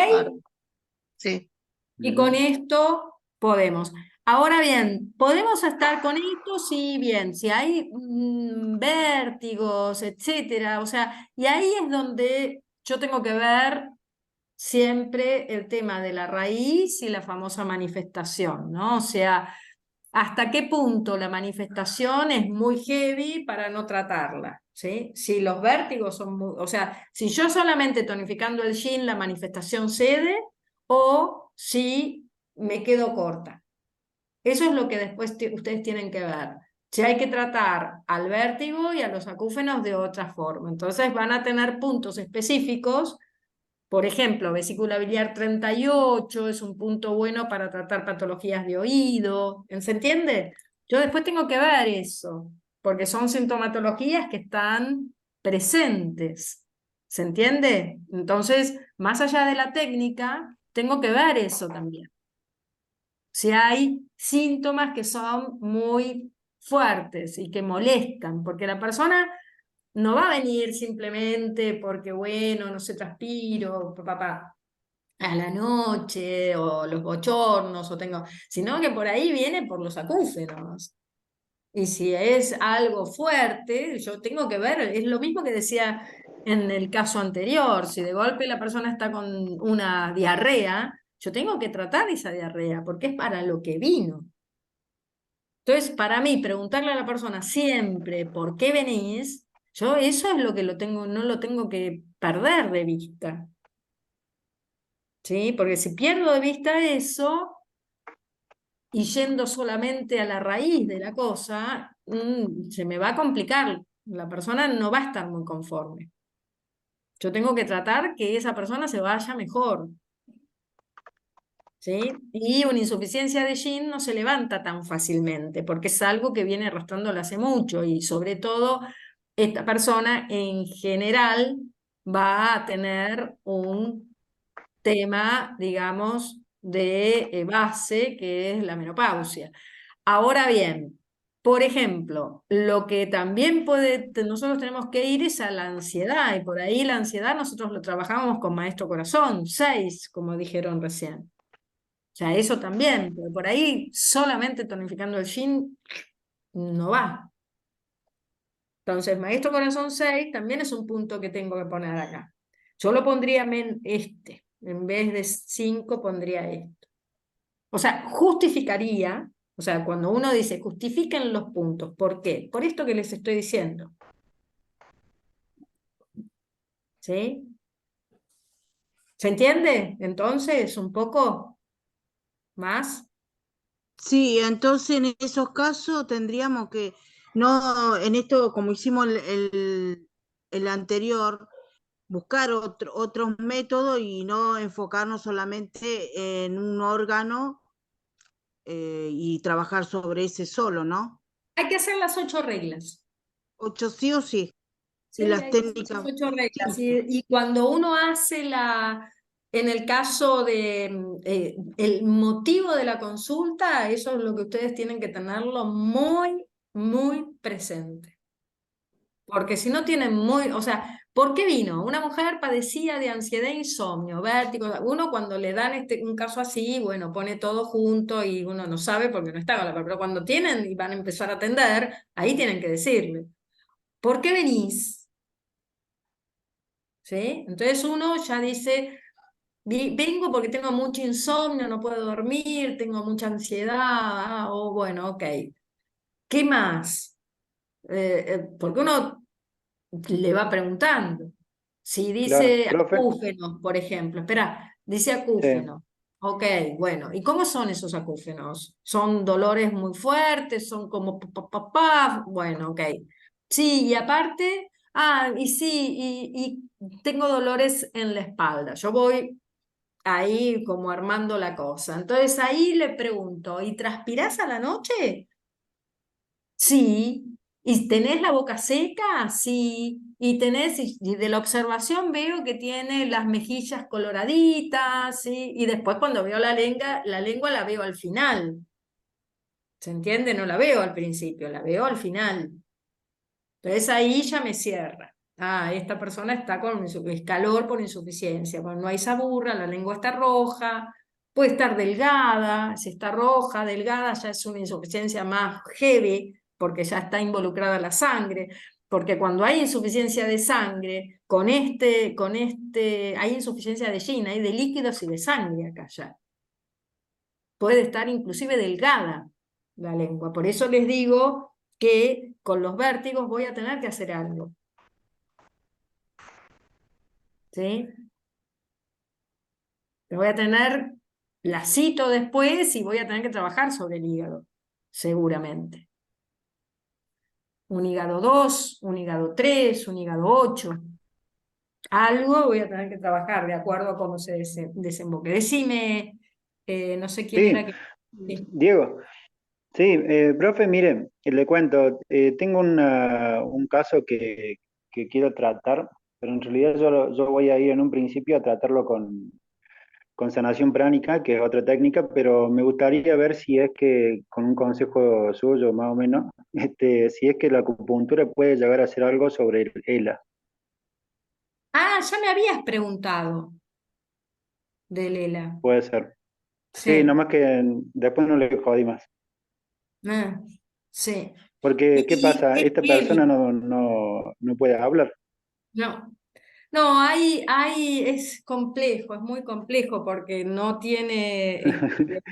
Sí. Y con esto podemos. Ahora bien, ¿podemos estar con esto? Sí, bien. Si hay vértigos, etcétera. O sea, y ahí es donde yo tengo que ver siempre el tema de la raíz y la famosa manifestación, ¿no? O sea, hasta qué punto la manifestación es muy heavy para no tratarla, ¿sí? Si los vértigos son muy, o sea, si yo solamente tonificando el yin la manifestación cede o si me quedo corta. Eso es lo que después ustedes tienen que ver. Si hay que tratar al vértigo y a los acúfenos de otra forma. Entonces van a tener puntos específicos. Por ejemplo, vesícula biliar 38 es un punto bueno para tratar patologías de oído. ¿Se entiende? Yo después tengo que ver eso, porque son sintomatologías que están presentes. ¿Se entiende? Entonces, más allá de la técnica, tengo que ver eso también. Si hay síntomas que son muy fuertes y que molestan, porque la persona no va a venir simplemente porque, bueno, no sé, transpiro, papá, a la noche, o los bochornos, sino que por ahí viene por los acúfenos. Y si es algo fuerte, yo tengo que ver, es lo mismo que decía en el caso anterior, si de golpe la persona está con una diarrea, yo tengo que tratar esa diarrea, porque es para lo que vino. Entonces, para mí, preguntarle a la persona siempre por qué venís, yo eso es lo que no lo tengo que perder de vista. ¿Sí? Porque si pierdo de vista eso, y yendo solamente a la raíz de la cosa, se me va a complicar. La persona no va a estar muy conforme. Yo tengo que tratar que esa persona se vaya mejor. ¿Sí? Y una insuficiencia de yin no se levanta tan fácilmente, porque es algo que viene arrastrándolo hace mucho, y sobre todo esta persona en general va a tener un tema, digamos, de base, que es la menopausia. Ahora bien, por ejemplo, lo que también nosotros tenemos que ir es a la ansiedad, y por ahí la ansiedad nosotros lo trabajamos con Maestro Corazón, 6, como dijeron recién. O sea, eso también, pero por ahí solamente tonificando el yin no va. Entonces, Maestro Corazón 6 también es un punto que tengo que poner acá. Yo lo pondría en vez de 5 pondría esto. O sea, justificaría, o sea, cuando uno dice justifiquen los puntos, ¿por qué? Por esto que les estoy diciendo. ¿Sí? ¿Se entiende? Entonces, un poco más. Sí, entonces en esos casos tendríamos que, no, en esto como hicimos el anterior, buscar otros métodos y no enfocarnos solamente en un órgano y trabajar sobre ese solo, ¿no? Hay que hacer las 8 reglas. 8 sí o sí. Sí, Y las hay que hacer las técnicas. 8 reglas. Y cuando uno hace en el caso de el motivo de la consulta, eso es lo que ustedes tienen que tenerlo muy, muy presente. Porque si no tienen o sea, ¿por qué vino? Una mujer padecía de ansiedad e insomnio, vértigo. Uno cuando le dan un caso así, bueno, pone todo junto y uno no sabe porque no está con pero cuando tienen y van a empezar a atender, ahí tienen que decirle, ¿por qué venís? ¿Sí? Entonces uno ya dice, vengo porque tengo mucho insomnio, no puedo dormir, tengo mucha ansiedad, o bueno, ok. ¿Qué más? Porque uno le va preguntando. Si Claro, dice profe. acúfenos, por ejemplo, espera, dice Sí. acúfenos. Ok, bueno, ¿y cómo son esos acúfenos? ¿Son dolores muy fuertes? ¿Son como Bueno, ok. Sí, y aparte, y sí, y tengo dolores en la espalda. Yo voy ahí como armando la cosa. Entonces ahí le pregunto, ¿y transpirás a la noche? Sí. ¿Y tenés la boca seca? Sí. Y de la observación veo que tiene las mejillas coloraditas, ¿sí? Y después cuando veo la lengua la veo al final. ¿Se entiende? No la veo al principio, la veo al final. Entonces ahí ya me cierra. Esta persona está con calor por insuficiencia. Cuando no hay saburra, la lengua está roja, puede estar delgada. Si está roja, delgada, ya es una insuficiencia más heavy, porque ya está involucrada la sangre. Porque cuando hay insuficiencia de sangre, hay insuficiencia de yin, hay de líquidos y de sangre acá ya. Puede estar inclusive delgada la lengua. Por eso les digo que con los vértigos voy a tener que hacer algo. ¿Sí? La cito después y voy a tener que trabajar sobre el hígado, seguramente. Un hígado 2, un hígado 3, un hígado 8. Algo voy a tener que trabajar de acuerdo a cómo se desemboque. Decime, no sé quién Sí, era que... Sí. Diego. Sí, profe, miren, le cuento, tengo un caso que quiero tratar, pero en realidad yo voy a ir en un principio a tratarlo con sanación pránica, que es otra técnica, pero me gustaría ver si es que, con un consejo suyo más o menos, si es que la acupuntura puede llegar a hacer algo sobre el ELA. Ah, ya me habías preguntado de Lela. Puede ser. Sí, Sí. nomás que después no le jodí más. Ah, sí. Porque, ¿qué Y pasa? Esta persona no puede hablar. no, no, es complejo, es muy complejo porque no tiene,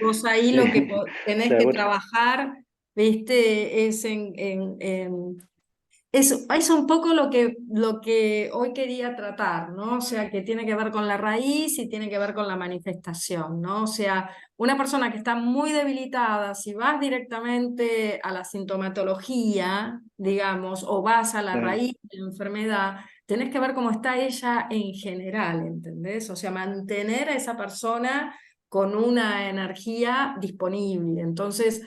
vos ahí Sí, lo que tenés que seguro. trabajar, viste, es es un poco lo que hoy quería tratar, ¿no? O sea, que tiene que ver con la raíz y tiene que ver con la manifestación, ¿no? O sea, una persona que está muy debilitada, si vas directamente a la sintomatología, digamos, o vas a la Sí, raíz de la enfermedad, tenés que ver cómo está ella en general, ¿entendés? O sea, mantener a esa persona con una energía disponible. Entonces,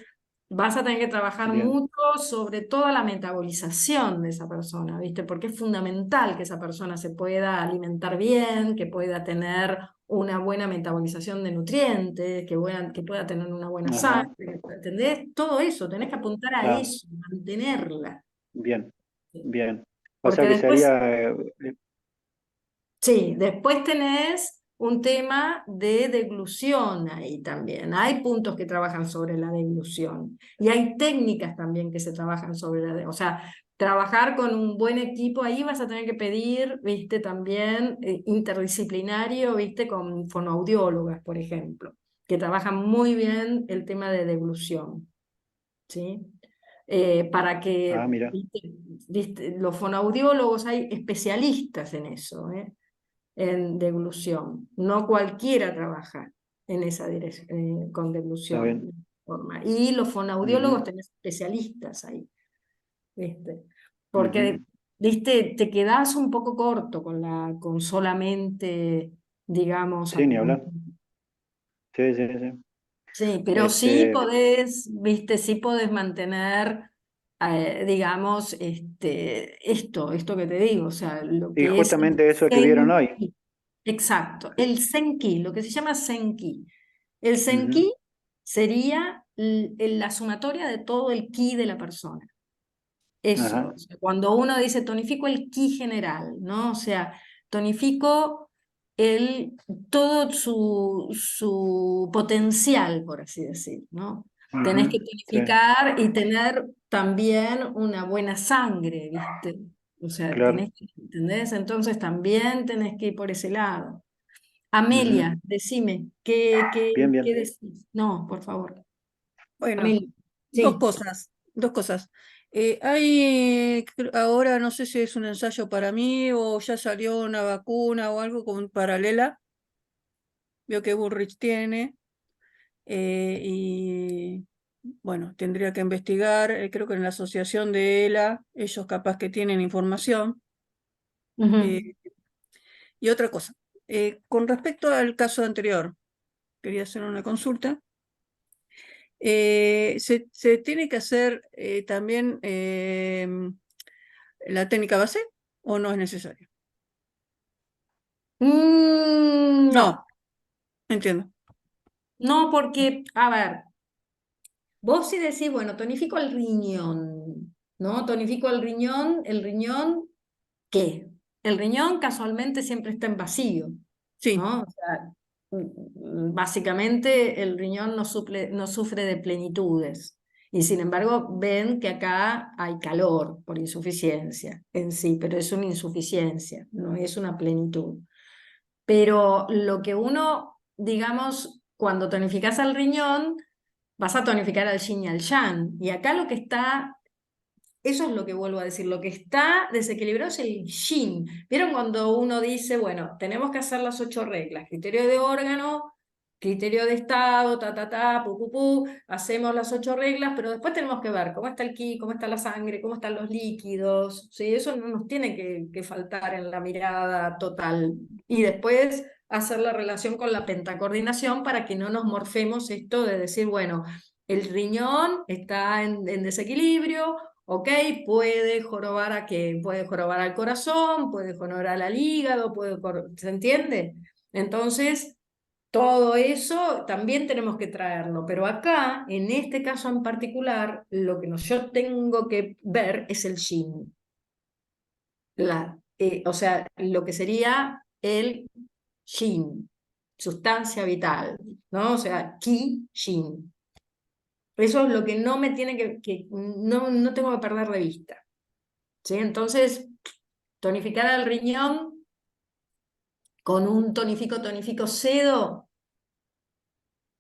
vas a tener que trabajar bien. mucho sobre toda la metabolización de esa persona, ¿viste? Porque es fundamental que esa persona se pueda alimentar bien, que pueda tener una buena metabolización de nutrientes, que pueda tener una buena Ajá, sangre, ¿entendés? Todo eso, tenés que apuntar a claro, eso, mantenerla. bien, bien. O sea Porque que después sería, sí, después tenés un tema de deglución ahí también. Hay puntos que trabajan sobre la deglución y hay técnicas también que se trabajan sobre o sea, trabajar con un buen equipo ahí vas a tener que pedir, viste, también interdisciplinario, viste, con fonoaudiólogas, por ejemplo, que trabajan muy bien el tema de deglución, ¿sí? Para que, mira, viste, los fonoaudiólogos hay especialistas en eso, ¿eh? En deglución. No cualquiera trabaja en esa dirección, con está deglución. bien. Y los Ujú, fonoaudiólogos tenés especialistas ahí, ¿viste? Porque, ujú. viste, te quedás un poco corto con solamente, digamos, Sí, ni hablar. acupuntura. Sí, sí, sí. Sí, pero Este, viste, sí podés mantener, digamos, esto que te digo, o sea, lo y que es el justamente eso que vieron hoy. Zenki. Exacto, el Zenki, lo que se llama Zenki. El Ujú, Zenki sería la sumatoria de todo el ki de la persona. Eso, ajá, o sea, cuando uno dice tonifico el ki general, ¿no? O sea, tonifico el, todo su potencial, por así decir, ¿no? Tenés que ujú, sí, tonificar y tener también una buena sangre, ¿viste? O sea, claro. ¿entendés? Entonces también tenés que ir por ese lado. Ujú, Amelia, decime, bien, qué bien. decís? No, por favor. Bueno, Amelia, sí. dos cosas. Ahora no sé si es un ensayo para mí o ya salió una vacuna o algo con paralela, veo que Burrich tiene, y bueno, tendría que investigar, creo que en la asociación de ELA, ellos capaz que tienen información. Ujú. eh, y otra cosa, con respecto al caso anterior, quería hacer una consulta. Se tiene que hacer también la técnica base o no es necesario? No, No, entiendo. no, porque, a ver, vos sí decís, bueno, tonifico el riñón, ¿no? Tonifico el riñón, ¿qué? El riñón casualmente siempre está en vacío, Sí, ¿no? O sea, básicamente el riñón no sufre de plenitudes. Y sin embargo, ven que acá hay calor por insuficiencia en sí, pero es una insuficiencia, no es una plenitud. Pero lo que uno, digamos, cuando tonificas al riñón, vas a tonificar al yin y al yang. Y acá lo que está, eso es lo que vuelvo a decir, lo que está desequilibrado es el yin. ¿Vieron cuando uno dice, bueno, tenemos que hacer las 8 reglas, criterio de órgano, criterio de estado, pu, pu, pu, hacemos las 8 reglas, pero después tenemos que ver cómo está el ki, cómo está la sangre, cómo están los líquidos, ¿sí? Eso no nos tiene que faltar en la mirada total. Y después hacer la relación con la pentacoordinación para que no nos morfemos esto de decir, bueno, el riñón está en desequilibrio. ¿Ok? Puede jorobar a qué, puede jorobar al corazón, puede jorobar al hígado, ¿se entiende? Entonces, Todo eso también tenemos que traerlo, pero acá, en este caso en particular, lo que yo tengo que ver es el yin. O sea, lo que sería el yin, sustancia vital, ¿no? O sea, qi, yin. Eso es lo que no me tiene no tengo que perder de vista. ¿Sí? Entonces, tonificar al riñón con un tonifico sedo.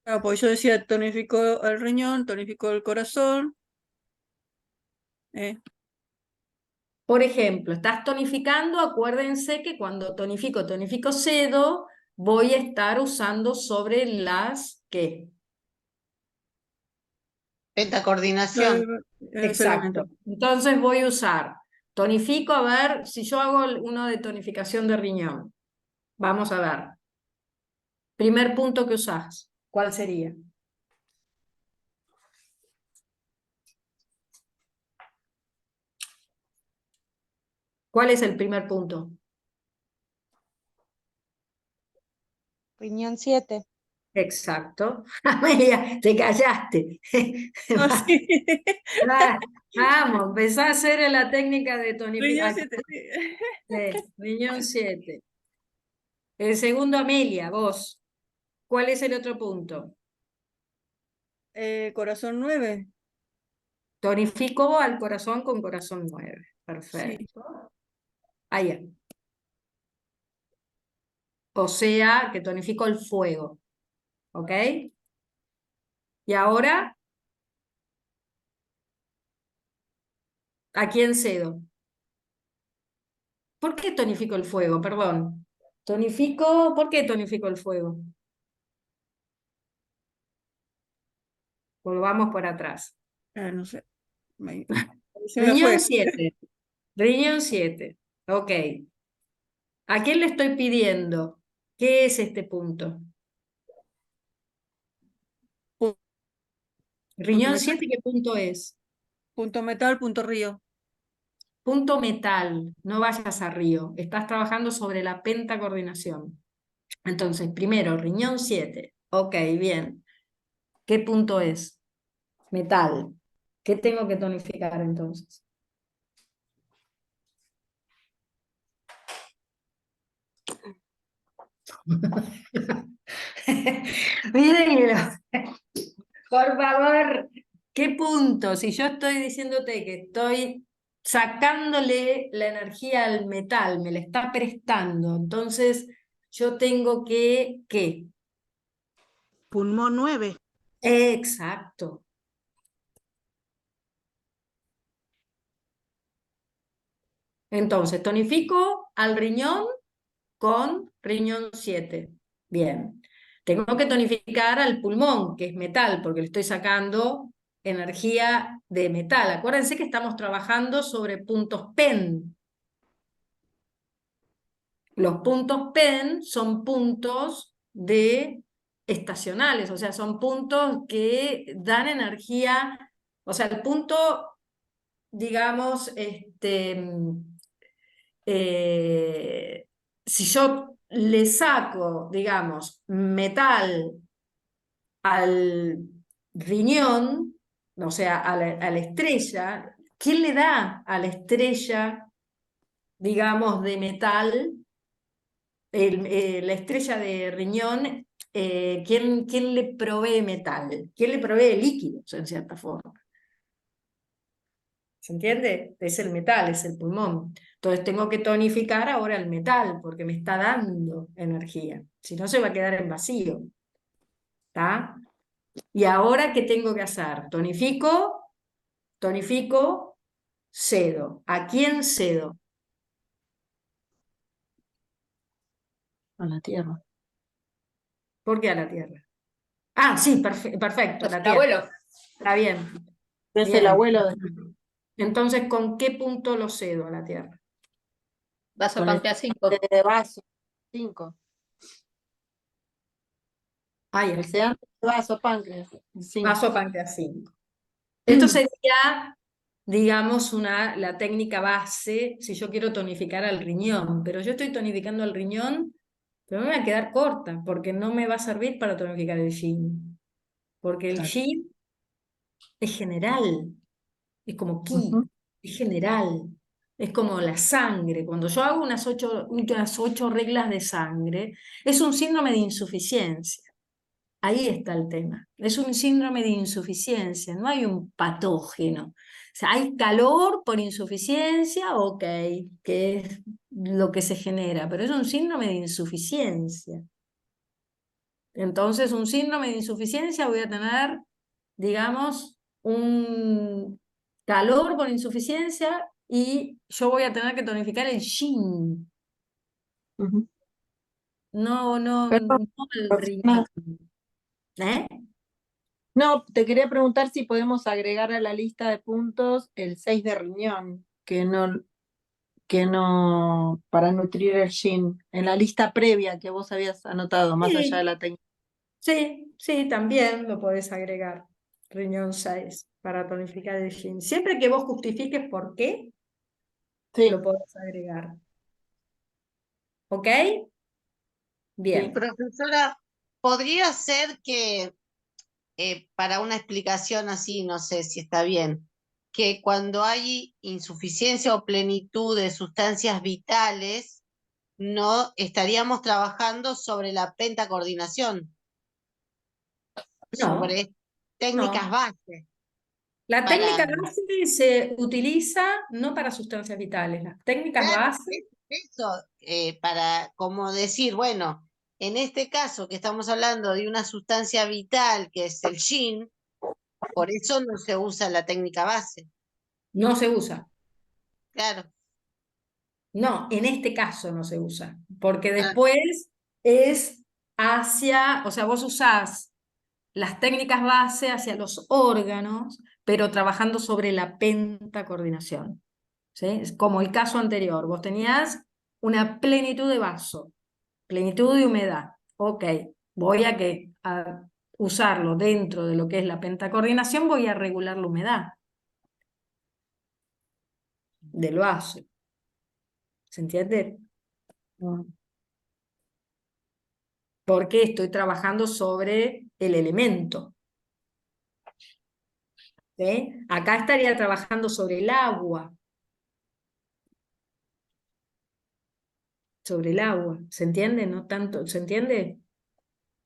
Ah, pues yo decía, tonifico el riñón, tonifico el corazón. Por ejemplo, estás tonificando, acuérdense que cuando tonifico sedo, voy a estar usando sobre las, ¿qué? Pentacoordinación. Exacto. Entonces voy a usar, tonifico, a ver, si yo hago uno de tonificación de riñón. Vamos a ver. Primer punto que usás, ¿cuál sería? ¿Cuál es el primer punto? Riñón 7. Exacto. Amelia, te callaste. Vamos, empezá a hacer la técnica de tonificación. Riñón 7. El segundo, Amelia, vos. ¿Cuál es el otro punto? Corazón 9. Tonifico al corazón con corazón 9. Perfecto. Allá. O sea, que tonifico el fuego. ¿Ok? Y ahora, ¿a quién cedo? ¿Por qué tonifico el fuego? Perdón. ¿Por qué tonifico el fuego? Volvamos por atrás. No sé. Riñón 7. Riñón 7. Ok. ¿A quién le estoy pidiendo? ¿Qué es este punto? Riñón 7, ¿qué punto es? Punto metal, punto río. Punto metal. No vayas a río. Estás trabajando sobre la pentacoordinación. Entonces, primero, riñón 7. Ok, bien. ¿Qué punto es? Metal. ¿Qué tengo que tonificar entonces? Mírenlo. Por favor, ¿qué punto? Si yo estoy diciéndote que estoy sacándole la energía al metal, me la está prestando, entonces yo tengo que, ¿qué? Pulmón 9. Exacto. Entonces, tonifico al riñón con riñón 7. Bien. Tengo que tonificar al pulmón, que es metal, porque le estoy sacando energía de metal. Acuérdense que estamos trabajando sobre puntos PEN. Los puntos PEN son puntos estacionales, o sea, son puntos que dan energía, o sea, el punto, digamos, si yo le saco, digamos, metal al riñón, o sea, a la estrella, ¿quién le da a la estrella, digamos, de metal, la estrella de riñón, ¿quién le provee metal? ¿Quién le provee líquidos, en cierta forma? ¿Se entiende? Es el metal, es el pulmón. Entonces tengo que tonificar ahora el metal, porque me está dando energía. Si no, se va a quedar en vacío. ¿Está? Y ahora, ¿qué tengo que hacer? Tonifico, cedo. ¿A quién cedo? A la tierra. ¿Por qué a la tierra? Ah, sí, perfecto, Pues la el tierra. abuelo. Está bien. Es Bien. el abuelo de Entonces, ¿con qué punto lo cedo a la tierra? Vaso con el páncreas 5. de vaso 5. Ahí El está. sedante de vaso páncreas 5. Vaso páncreas 5. Esto sería, digamos, la técnica base si yo quiero tonificar al riñón, pero yo estoy tonificando al riñón pero me voy a quedar corta, porque no me va a servir para tonificar el yin. Porque el Claro. yin es general, es como ki, Ujú. es general, es como la sangre. Cuando yo hago unas 8 reglas de sangre, es un síndrome de insuficiencia. Ahí está el tema. Es un síndrome de insuficiencia, no hay un patógeno. O sea, hay calor por insuficiencia, ok, que es lo que se genera, pero es un síndrome de insuficiencia. Entonces, un síndrome de insuficiencia voy a tener, digamos, un calor por insuficiencia y yo voy a tener que tonificar el yin, Ujú. no Perdón, el Roxana. riñón. ¿Eh? No, te quería preguntar si podemos agregar a la lista de puntos el 6 de riñón, que no, para nutrir el yin, en la lista previa que vos habías anotado, más allá de Sí, la técnica. sí, también lo podés agregar, riñón 6, para tonificar el yin. Siempre que vos justifiques por qué, Sí, lo podés agregar. ¿Ok? sí. Bien. Profesora, ¿podría ser que para una explicación así, no sé si está bien, que cuando hay insuficiencia o plenitud de sustancias vitales, no estaríamos trabajando sobre la pentacoordinación, No, sobre técnicas no. base La para... técnica base se utiliza no para sustancias vitales. Las técnicas Claro, base, eso, para como decir, bueno, en este caso que estamos hablando de una sustancia vital que es el yin, por eso no se usa la técnica base. no se usa. Claro. No, en este caso no se usa, porque Ah, después es hacia, o sea, vos usás las técnicas base hacia los órganos, pero trabajando sobre la pentacoordinación. ¿Sí? Es como el caso anterior, vos tenías una plenitud de vaso, plenitud de humedad. Ok, voy a usarlo dentro de lo que es la pentacoordinación, voy a regular la humedad del vaso. ¿Se entiende? Mm. Porque estoy trabajando sobre el elemento. ¿Sí? Acá estaría trabajando sobre el agua. Sobre el agua. ¿Se entiende? No tanto, ¿se entiende?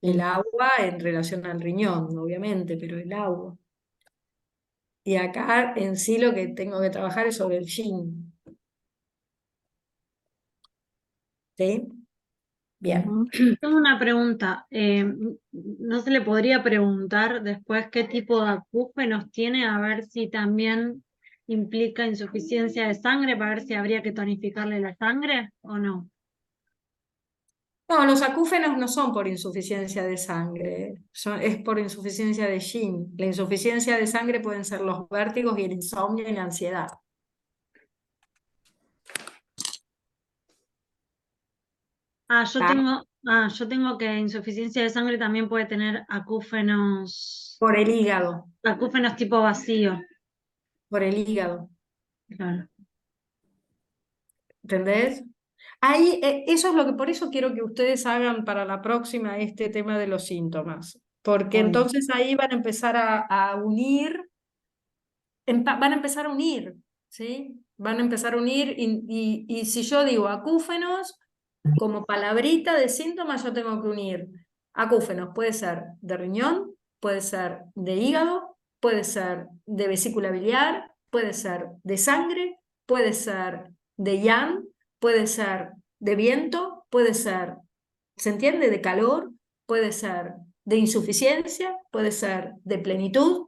El Sí. agua en relación al riñón, obviamente, pero el agua. Y acá en sí lo que tengo que trabajar es sobre el yin. ¿Sí? Bien. Ujú. Tengo una pregunta. ¿No se le podría preguntar después qué tipo de acúfenos tiene? A ver si también implica insuficiencia de sangre, para ver si habría que tonificarle la sangre o no. No, los acúfenos no son por insuficiencia de sangre, es por insuficiencia de yin. La insuficiencia de sangre pueden ser los vértigos y el insomnio y la ansiedad. ¿Está? Yo tengo que insuficiencia de sangre también puede tener Por el hígado, acúfenos tipo vacío. por el hígado. Claro. ¿Entendés? Ahí, eso es lo que por eso quiero que ustedes hagan para la próxima este tema de los síntomas, porque Bueno, entonces ahí van a empezar a unir, van a empezar a unir, ¿sí? Van a empezar a unir y si yo digo acúfenos, como palabrita de síntomas yo tengo que unir acúfenos, puede ser de riñón, puede ser de hígado, puede ser de vesícula biliar, puede ser de sangre, puede ser de yang, puede ser de viento, puede ser, ¿se entiende? De calor, puede ser de insuficiencia, puede ser de plenitud,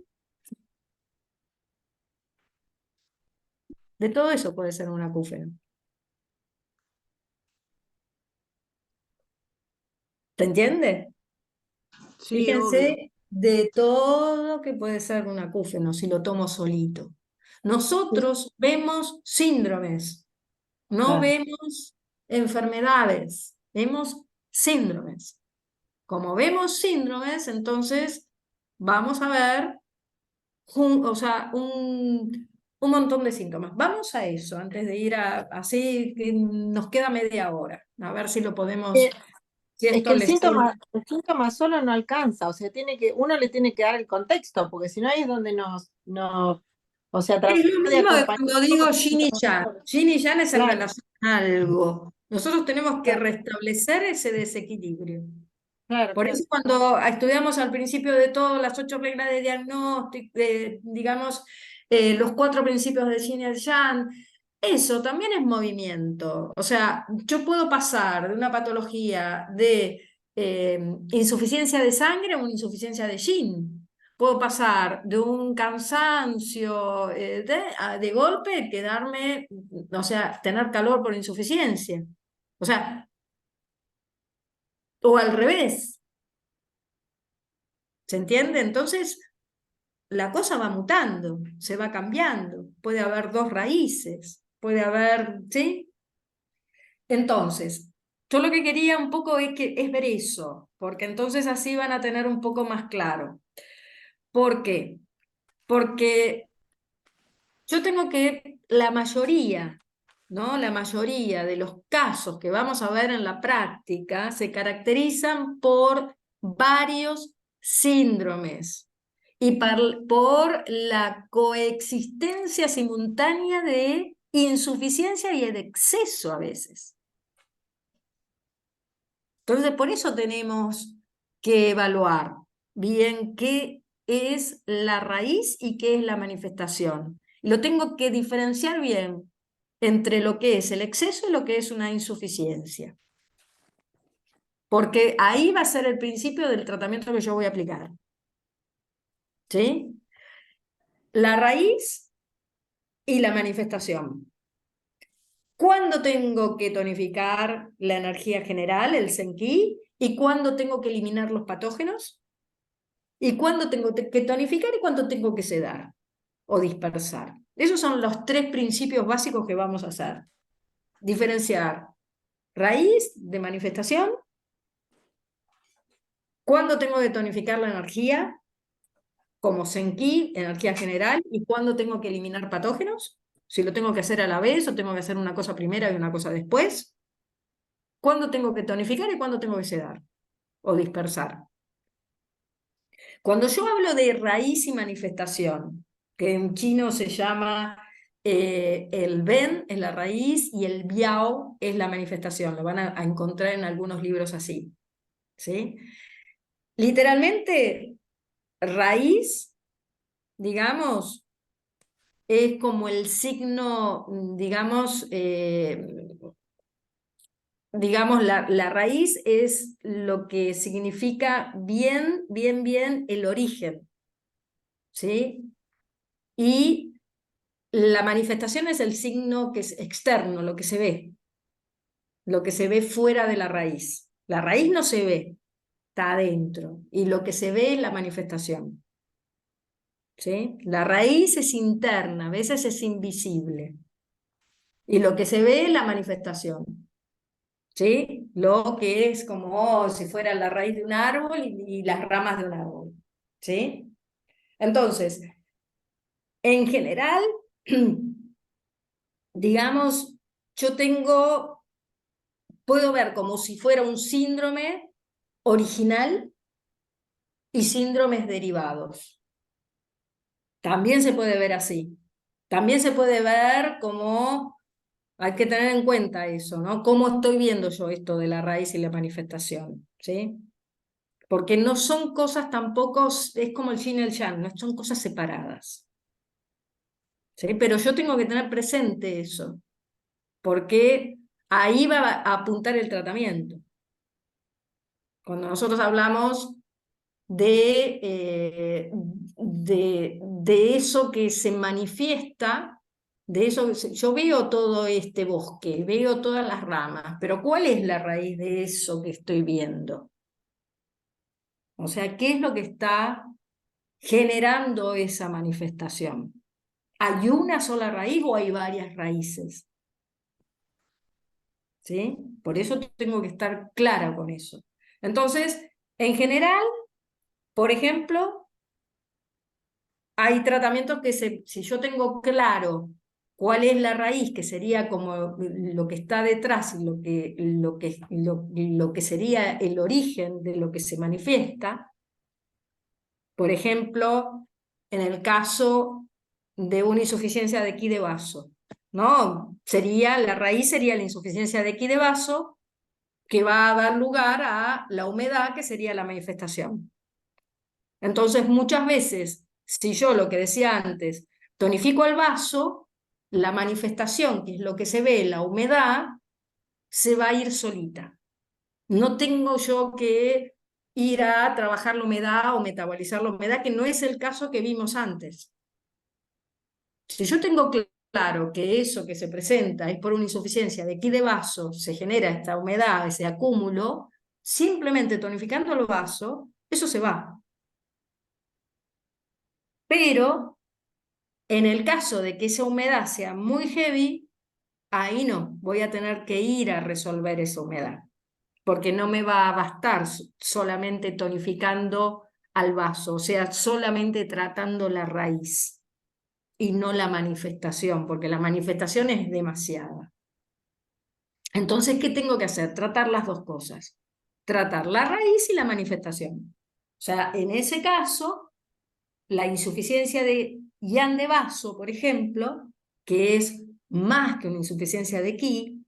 de todo eso puede ser un acúfeno. ¿Se entiende? Sí, obvio. Fíjense de todo que puede ser un acúfeno si lo tomo solito. Nosotros vemos síndromes, no claro. vemos enfermedades, vemos síndromes. Como vemos síndromes, entonces vamos a ver o sea, un montón de síntomas. Vamos a eso antes de ir así, que nos queda media hora, a ver si lo podemos. Si Es esto que les sirve. el síntoma solo no alcanza, o sea, uno le tiene que dar el contexto, porque si no ahí es donde o sea, Es tratar lo de mismo que acompañar cuando un poco digo con yin y yang. síntomas. Yin y yang es en Claro, relación a algo. Nosotros tenemos que claro, restablecer ese desequilibrio. claro, Por claro. eso cuando estudiamos al principio de todo las 8 reglas de diagnóstico, digamos, los 4 principios de Yin y el Yang, eso también es movimiento. O sea, yo puedo pasar de una patología de insuficiencia de sangre a una insuficiencia de Yin. Puedo pasar de un cansancio de golpe, quedarme, o sea, tener calor por insuficiencia. O sea, o al revés. ¿Se entiende? Entonces, la cosa va mutando, se va cambiando. Puede haber 2 raíces, puede haber, ¿sí? Entonces, yo lo que quería un poco es ver eso, porque entonces así van a tener un poco más claro. ¿Por qué? Porque yo tengo que, la mayoría, ¿no? La mayoría de los casos que vamos a ver en la práctica se caracterizan por varios síndromes y por la coexistencia simultánea de insuficiencia y de exceso a veces. Entonces, por eso tenemos que evaluar bien qué es la raíz y qué es la manifestación. Lo tengo que diferenciar bien entre lo que es el exceso y lo que es una insuficiencia. Porque ahí va a ser el principio del tratamiento que yo voy a aplicar. ¿Sí? La raíz y la manifestación. ¿Cuándo tengo que tonificar la energía general, el Zen-Ki? ¿Y cuándo tengo que eliminar los patógenos? ¿Y cuándo tengo que tonificar y cuándo tengo que sedar o dispersar? Esos son los 3 principios básicos que vamos a hacer. Diferenciar raíz de manifestación, cuándo tengo que tonificar la energía, como Zen-Ki, energía general, y cuándo tengo que eliminar patógenos, si lo tengo que hacer a la vez o tengo que hacer una cosa primero y una cosa después, cuándo tengo que tonificar y cuándo tengo que sedar o dispersar. Cuando yo hablo de raíz y manifestación, que en chino se llama el Ben es la raíz y el Biao es la manifestación, lo van a encontrar en algunos libros así. ¿Sí? Literalmente, raíz, digamos, es como el signo, digamos, la raíz es lo que significa bien el origen, ¿sí? Y la manifestación es el signo que es externo, lo que se ve fuera de la raíz. La raíz no se ve, está adentro, y lo que se ve es la manifestación. ¿Sí? La raíz es interna, a veces es invisible, y lo que se ve es la manifestación. ¿Sí? Lo que es como si fuera la raíz de un árbol y las ramas de un árbol. ¿Sí? Entonces, en general, digamos, puedo ver como si fuera un síndrome original y síndromes derivados. También se puede ver así. También se puede ver como, hay que tener en cuenta eso, ¿no? ¿Cómo estoy viendo yo esto de la raíz y la manifestación? ¿Sí? Porque no son cosas tampoco, es como el yin y el yang, no son cosas separadas. ¿Sí? Pero yo tengo que tener presente eso, porque ahí va a apuntar el tratamiento. Cuando nosotros hablamos de eso que se manifiesta, de eso, yo veo todo este bosque, veo todas las ramas, pero ¿cuál es la raíz de eso que estoy viendo? O sea, ¿qué es lo que está generando esa manifestación? ¿Hay una sola raíz o hay varias raíces? ¿Sí? Por eso tengo que estar clara con eso. Entonces, en general, por ejemplo, hay tratamientos que si yo tengo claro cuál es la raíz, que sería como lo que está detrás, lo que sería el origen de lo que se manifiesta. Por ejemplo, en el caso de una insuficiencia de Ki de vaso, ¿no? La raíz sería la insuficiencia de Ki de vaso, que va a dar lugar a la humedad, que sería la manifestación. Entonces, muchas veces, si yo lo que decía antes, tonifico el vaso, la manifestación, que es lo que se ve, la humedad, se va a ir solita. No tengo yo que ir a trabajar la humedad o metabolizar la humedad, que no es el caso que vimos antes. Si yo tengo claro que eso que se presenta es por una insuficiencia de Ki de vaso, se genera esta humedad, ese acúmulo, simplemente tonificando el vaso, eso se va. Pero en el caso de que esa humedad sea muy heavy, ahí no, voy a tener que ir a resolver esa humedad, porque no me va a bastar solamente tonificando al vaso, o sea, solamente tratando la raíz y no la manifestación, porque la manifestación es demasiada. Entonces, ¿qué tengo que hacer? Tratar las dos cosas, tratar la raíz y la manifestación. O sea, en ese caso, la insuficiencia de Yang de vaso, por ejemplo, que es más que una insuficiencia de Ki,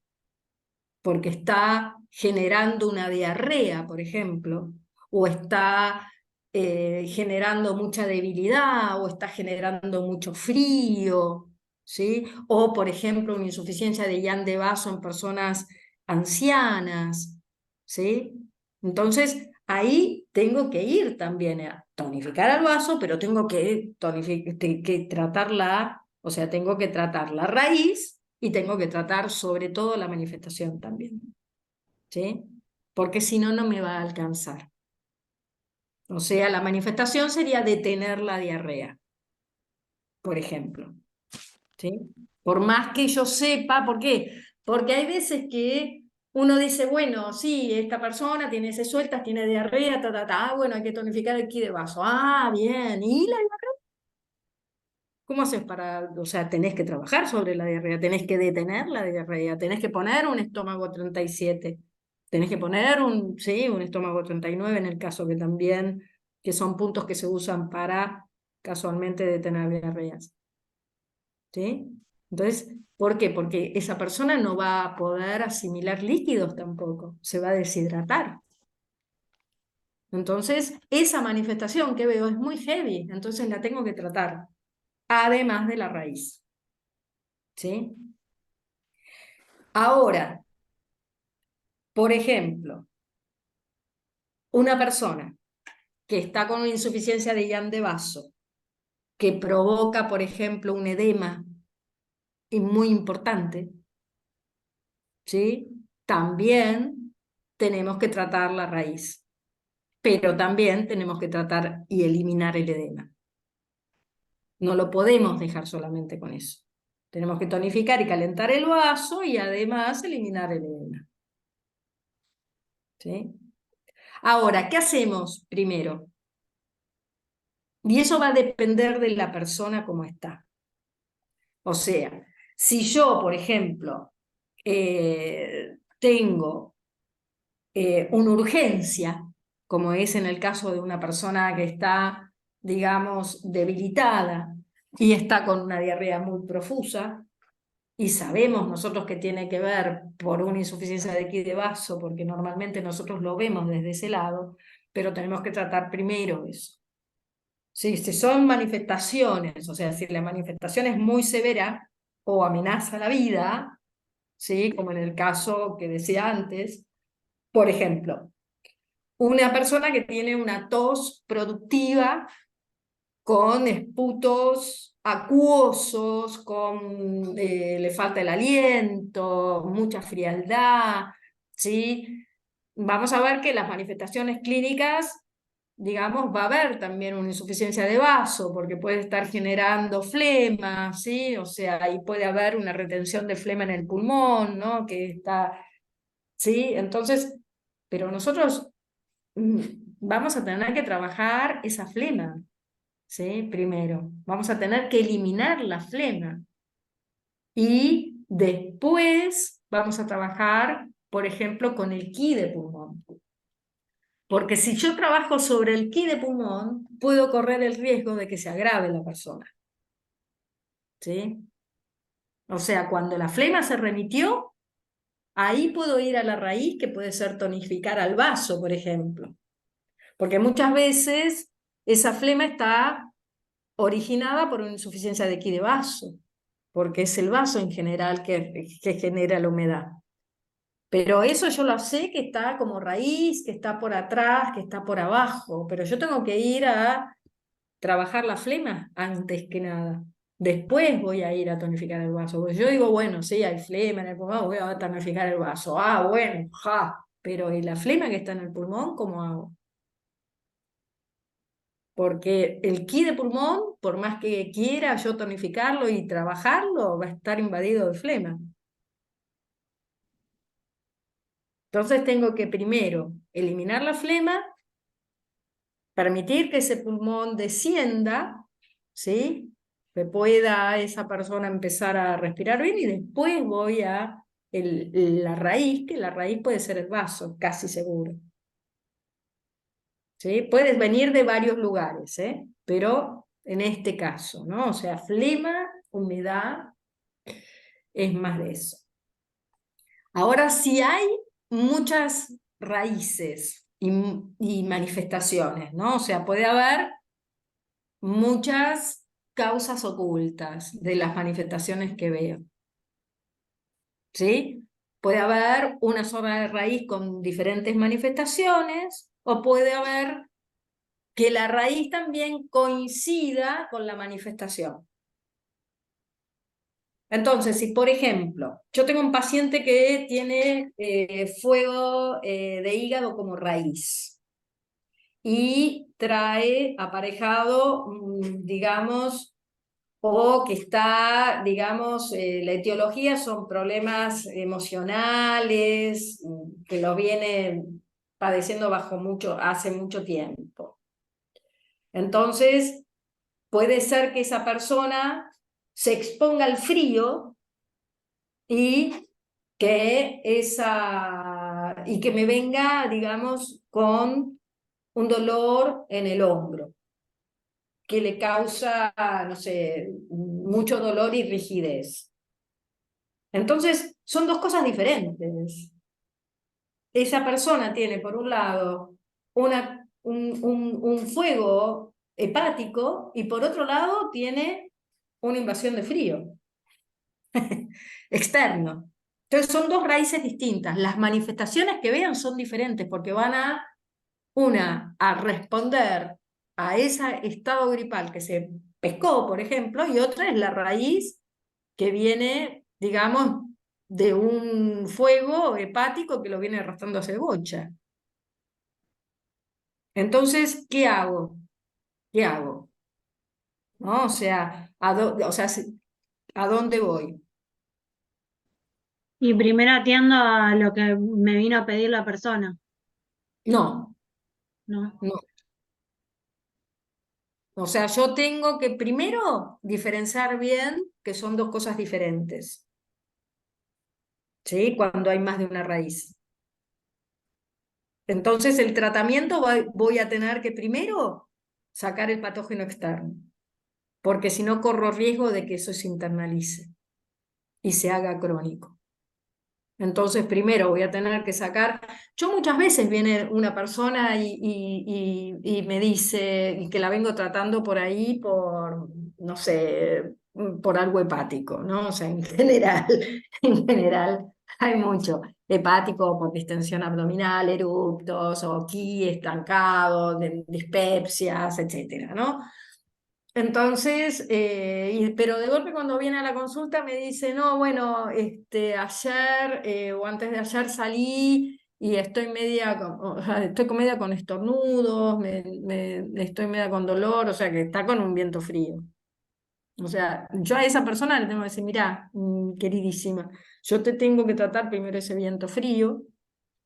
porque está generando una diarrea, por ejemplo, o está generando mucha debilidad, o está generando mucho frío, ¿sí? O, por ejemplo, una insuficiencia de Yang de vaso en personas ancianas, ¿sí? Entonces, ahí tengo que ir también a tonificar al vaso, pero tengo que tratarla, o sea, tengo que tratar la raíz y tengo que tratar sobre todo la manifestación también, ¿sí? Porque si no, no me va a alcanzar. O sea, la manifestación sería detener la diarrea, por ejemplo, ¿sí? Por más que yo sepa, ¿por qué? Porque hay veces que uno dice, bueno, sí, esta persona tiene heces sueltas, tiene diarrea, bueno, hay que tonificar el Ki de vaso. Ah, bien, ¿y la diarrea? ¿Cómo haces para, o sea, tenés que trabajar sobre la diarrea, tenés que detener la diarrea, tenés que poner un estómago 37, tenés que poner sí, un estómago 39 en el caso que son puntos que se usan para casualmente detener diarreas. ¿Sí? Entonces, ¿por qué? Porque esa persona no va a poder asimilar líquidos tampoco, se va a deshidratar. Entonces, esa manifestación que veo es muy heavy, entonces la tengo que tratar, además de la raíz. ¿Sí? Ahora, por ejemplo, una persona que está con una insuficiencia de Yang de vaso, que provoca, por ejemplo, un edema muy importante, ¿sí? También tenemos que tratar la raíz, pero también tenemos que tratar y eliminar el edema. No lo podemos dejar solamente con eso. Tenemos que tonificar y calentar el vaso y además eliminar el edema. ¿Sí? Ahora, ¿qué hacemos primero? Y eso va a depender de la persona como está. O sea, si yo, por ejemplo, tengo una urgencia, como es en el caso de una persona que está, digamos, debilitada y está con una diarrea muy profusa, y sabemos nosotros que tiene que ver por una insuficiencia de Ki de vaso, porque normalmente nosotros lo vemos desde ese lado, pero tenemos que tratar primero eso. Sí, si son manifestaciones, o sea, si la manifestación es muy severa o amenaza la vida, ¿sí? Como en el caso que decía antes, por ejemplo, una persona que tiene una tos productiva con esputos acuosos, le falta el aliento, mucha frialdad, ¿sí? Vamos a ver que las manifestaciones clínicas, digamos, va a haber también una insuficiencia de vaso, porque puede estar generando flema, ¿sí? O sea, ahí puede haber una retención de flema en el pulmón, ¿no? Que está, ¿sí? Entonces, pero nosotros vamos a tener que trabajar esa flema, ¿sí? Primero, vamos a tener que eliminar la flema. Y después vamos a trabajar, por ejemplo, con el ki de pulmón. Porque si yo trabajo sobre el ki de pulmón, puedo correr el riesgo de que se agrave la persona. ¿Sí? O sea, cuando la flema se remitió, ahí puedo ir a la raíz, que puede ser tonificar al vaso, por ejemplo. Porque muchas veces esa flema está originada por una insuficiencia de ki de vaso, porque es el vaso en general que genera la humedad. Pero eso yo lo sé que está como raíz, que está por atrás, que está por abajo, pero yo tengo que ir a trabajar la flema antes que nada. Después voy a ir a tonificar el vaso. Porque yo digo, bueno, sí, hay flema en el pulmón, voy a tonificar el vaso. Ah, bueno, ja. Pero ¿y la flema que está en el pulmón, cómo hago? Porque el ki de pulmón, por más que quiera yo tonificarlo y trabajarlo, va a estar invadido de flema. Entonces tengo que primero eliminar la flema, permitir que ese pulmón descienda, ¿sí? Que pueda esa persona empezar a respirar bien y después voy a la raíz, que la raíz puede ser el vaso, casi seguro. ¿Sí? Puedes venir de varios lugares, pero en este caso, ¿no? O sea, flema, humedad, es más de eso. Ahora, si hay muchas raíces y manifestaciones, ¿no? O sea, puede haber muchas causas ocultas de las manifestaciones que veo. ¿Sí? Puede haber una sola de raíz con diferentes manifestaciones, o puede haber que la raíz también coincida con la manifestación. Entonces, si por ejemplo, yo tengo un paciente que tiene fuego de hígado como raíz y trae aparejado, digamos, o que está, digamos, la etiología son problemas emocionales, que lo viene padeciendo hace mucho tiempo. Entonces, puede ser que esa persona se exponga al frío y que me venga, digamos, con un dolor en el hombro, que le causa, no sé, mucho dolor y rigidez. Entonces, son dos cosas diferentes. Esa persona tiene, por un lado, un fuego hepático y por otro lado tiene una invasión de frío externo. Entonces, son dos raíces distintas. Las manifestaciones que vean son diferentes porque van a responder a ese estado gripal que se pescó, por ejemplo, y otra es la raíz que viene, digamos, de un fuego hepático que lo viene arrastrando hace bocha. Entonces, ¿qué hago? ¿Qué hago? ¿No? O sea, ¿a dónde voy? Y primero atiendo a lo que me vino a pedir la persona, No, ¿no? no. O sea, yo tengo que primero diferenciar bien que son dos cosas diferentes, ¿sí? Cuando hay más de una raíz. Entonces, el tratamiento voy a tener que primero sacar el patógeno externo, porque si no corro riesgo de que eso se internalice y se haga crónico. Entonces, primero voy a tener que sacar. Yo muchas veces viene una persona y me dice, y que la vengo tratando por ahí por, no sé, por algo hepático, ¿no? O sea, en general hay mucho hepático por distensión abdominal, eructos, o ki estancado, dispepsias, etcétera, ¿no? Entonces, pero de golpe cuando viene a la consulta me dice, no, bueno, ayer o antes de ayer salí y estoy estoy con media con estornudos, estoy media con dolor, o sea que está con un viento frío. O sea, yo a esa persona le tengo que decir, mirá, queridísima, yo te tengo que tratar primero ese viento frío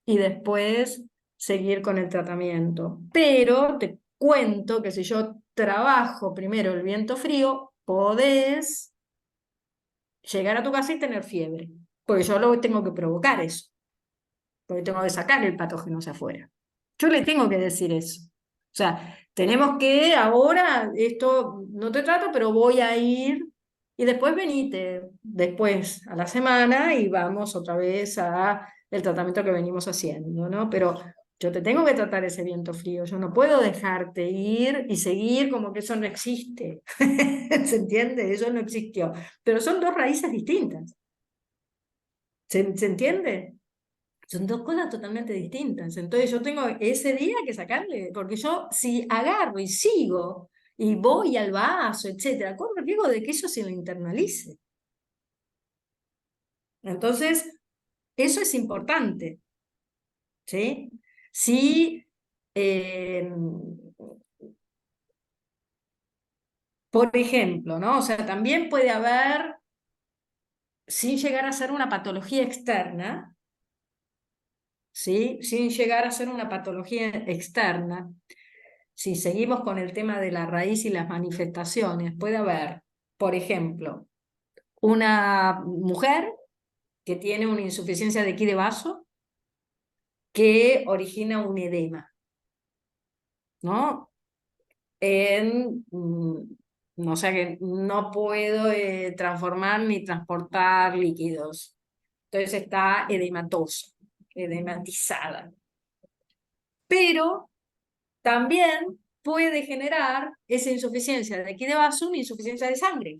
y después seguir con el tratamiento. Pero te cuento que si yo trabajo primero el viento frío, podés llegar a tu casa y tener fiebre, porque yo lo tengo que provocar eso, porque tengo que sacar el patógeno hacia afuera. Yo le tengo que decir eso. O sea, tenemos que ahora, esto no te trato, pero voy a ir y después venite después a la semana y vamos otra vez a el tratamiento que venimos haciendo, ¿no? Pero yo te tengo que tratar ese viento frío, yo no puedo dejarte ir y seguir como que eso no existe. ¿Se entiende? Eso no existió. Pero son dos raíces distintas. ¿Se entiende? Son dos cosas totalmente distintas. Entonces yo tengo ese día que sacarle, porque yo si agarro y sigo y voy al vaso, etcétera, corro el riesgo de que eso se lo internalice. Entonces, eso es importante. ¿Sí? Si, por ejemplo, ¿no? O sea, también puede haber, sin llegar a ser una patología externa, ¿sí? Sin llegar a ser una patología externa, si seguimos con el tema de la raíz y las manifestaciones, puede haber, por ejemplo, una mujer que tiene una insuficiencia de Qi de vaso que origina un edema, ¿no? O sea que no puedo transformar ni transportar líquidos. Entonces está edematosa, edematizada. Pero también puede generar esa insuficiencia de Qi de vaso una insuficiencia de sangre,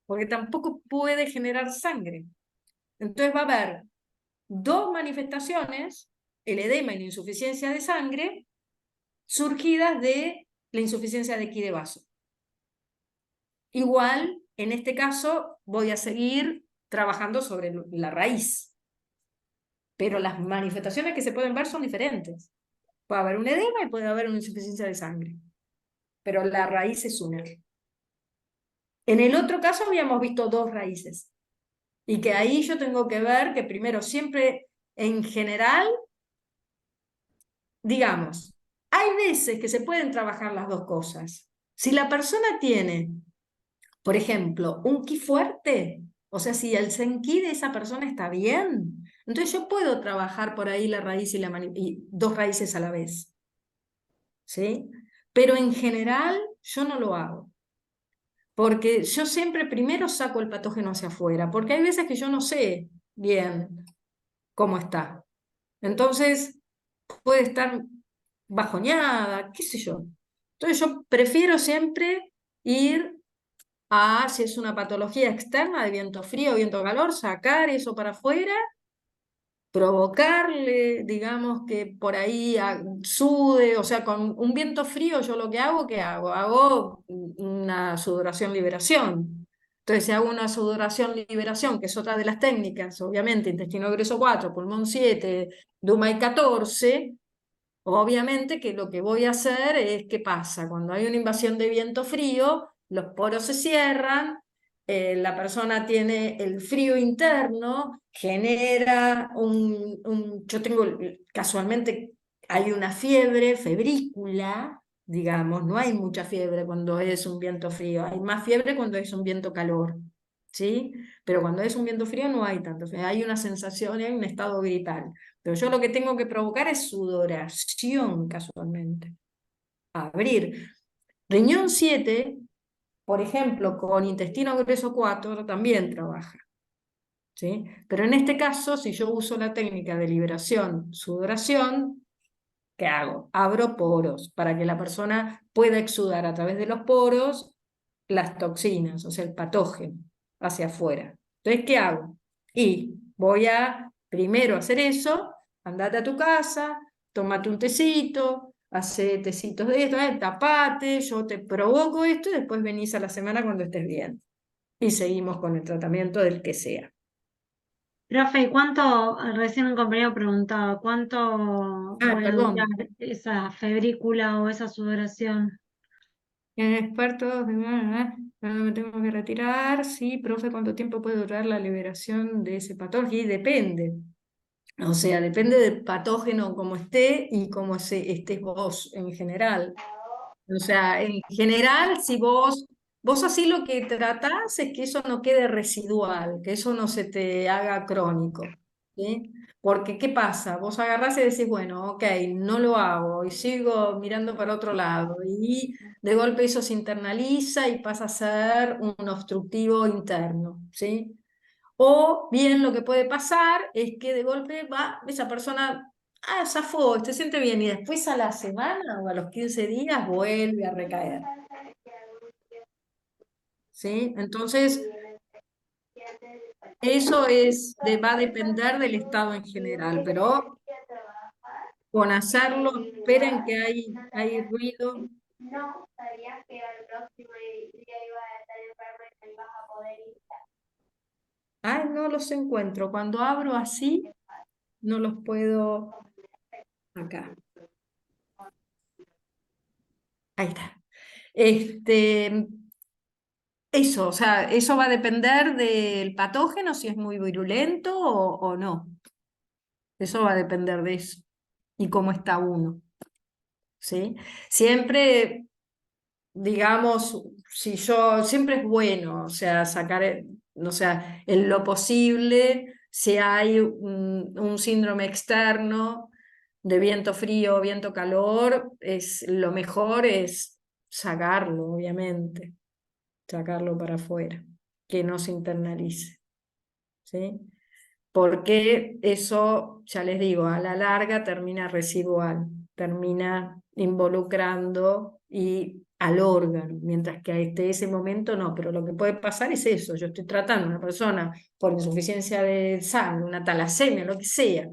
porque tampoco puede generar sangre. Entonces va a haber dos manifestaciones, el edema y la insuficiencia de sangre, surgidas de la insuficiencia de Qi de vaso. Igual, en este caso, voy a seguir trabajando sobre la raíz, pero las manifestaciones que se pueden ver son diferentes. Puede haber un edema y puede haber una insuficiencia de sangre, pero la raíz es una. En el otro caso habíamos visto dos raíces, y que ahí yo tengo que ver que primero siempre, en general, digamos, hay veces que se pueden trabajar las dos cosas. Si la persona tiene, por ejemplo, un Qi fuerte, o sea, si el Zen-Qi de esa persona está bien, entonces yo puedo trabajar por ahí la raíz y dos raíces a la vez. ¿Sí? Pero en general yo no lo hago. Porque yo siempre primero saco el patógeno hacia afuera, porque hay veces que yo no sé bien cómo está. Entonces puede estar bajoneada, qué sé yo. Entonces yo prefiero siempre ir a, si es una patología externa de viento frío, viento calor, sacar eso para afuera, provocarle, digamos, que por ahí sude, o sea, con un viento frío yo lo que hago, ¿qué hago? Hago una sudoración-liberación. Entonces, si hago una sudoración-liberación, que es otra de las técnicas, obviamente, intestino grueso 4, pulmón 7, Dumay 14, obviamente que lo que voy a hacer es, ¿qué pasa? Cuando hay una invasión de viento frío, los poros se cierran, la persona tiene el frío interno, genera yo tengo, casualmente hay una fiebre, febrícula, digamos, no hay mucha fiebre cuando es un viento frío, hay más fiebre cuando es un viento calor, ¿sí? Pero cuando es un viento frío no hay tanto, hay una sensación, hay un estado gripal. Pero yo lo que tengo que provocar es sudoración, casualmente. Abrir. Riñón 7, por ejemplo, con intestino grueso 4, también trabaja. ¿Sí? Pero en este caso, si yo uso la técnica de liberación, sudoración, ¿qué hago? Abro poros para que la persona pueda exudar a través de los poros las toxinas, o sea, el patógeno, hacia afuera. Entonces, ¿qué hago? Y voy a primero hacer eso, andate a tu casa, tómate un tecito, hace tecitos de esto, tapate, yo te provoco esto y después venís a la semana cuando estés bien. Y seguimos con el tratamiento del que sea. Profe, ¿y cuánto, recién un compañero preguntaba, cuánto puede Perdón. durar esa febrícula o esa sudoración? Expertos, me tengo que retirar. Sí, profe, ¿cuánto tiempo puede durar la liberación de ese patógeno? Y depende. O sea, depende del patógeno como esté y cómo estés vos en general. O sea, en general, si vos Vos así lo que tratás es que eso no quede residual, que eso no se te haga crónico, ¿sí? Porque, ¿qué pasa? Vos agarrás y decís, bueno, ok, no lo hago, y sigo mirando para otro lado, y de golpe eso se internaliza y pasa a ser un obstructivo interno, ¿sí? O bien lo que puede pasar es que de golpe va esa persona, zafó, se siente bien, y después a la semana o a los 15 días vuelve a recaer, ¿sí? Entonces, eso va a depender del estado en general, pero con hacerlo, esperen que hay ruido. No sabías que al próximo día iba a estar enfermo y no ibas a poder ir. Ay, no los encuentro. Cuando abro así, no los puedo. Acá. Ahí está. Eso, o sea, eso va a depender del patógeno, si es muy virulento o no. Eso va a depender de eso y cómo está uno, ¿sí? Siempre, digamos, si yo, siempre es bueno, o sea, sacar, o sea, en lo posible, si hay un síndrome externo de viento frío, viento calor, lo mejor es sacarlo, obviamente, sacarlo para afuera, que no se internalice, ¿sí? Porque eso, ya les digo, a la larga termina residual, termina involucrando y al órgano, mientras que hasta ese momento no, pero lo que puede pasar es eso, yo estoy tratando a una persona por insuficiencia de sangre, una talasemia, lo que sea,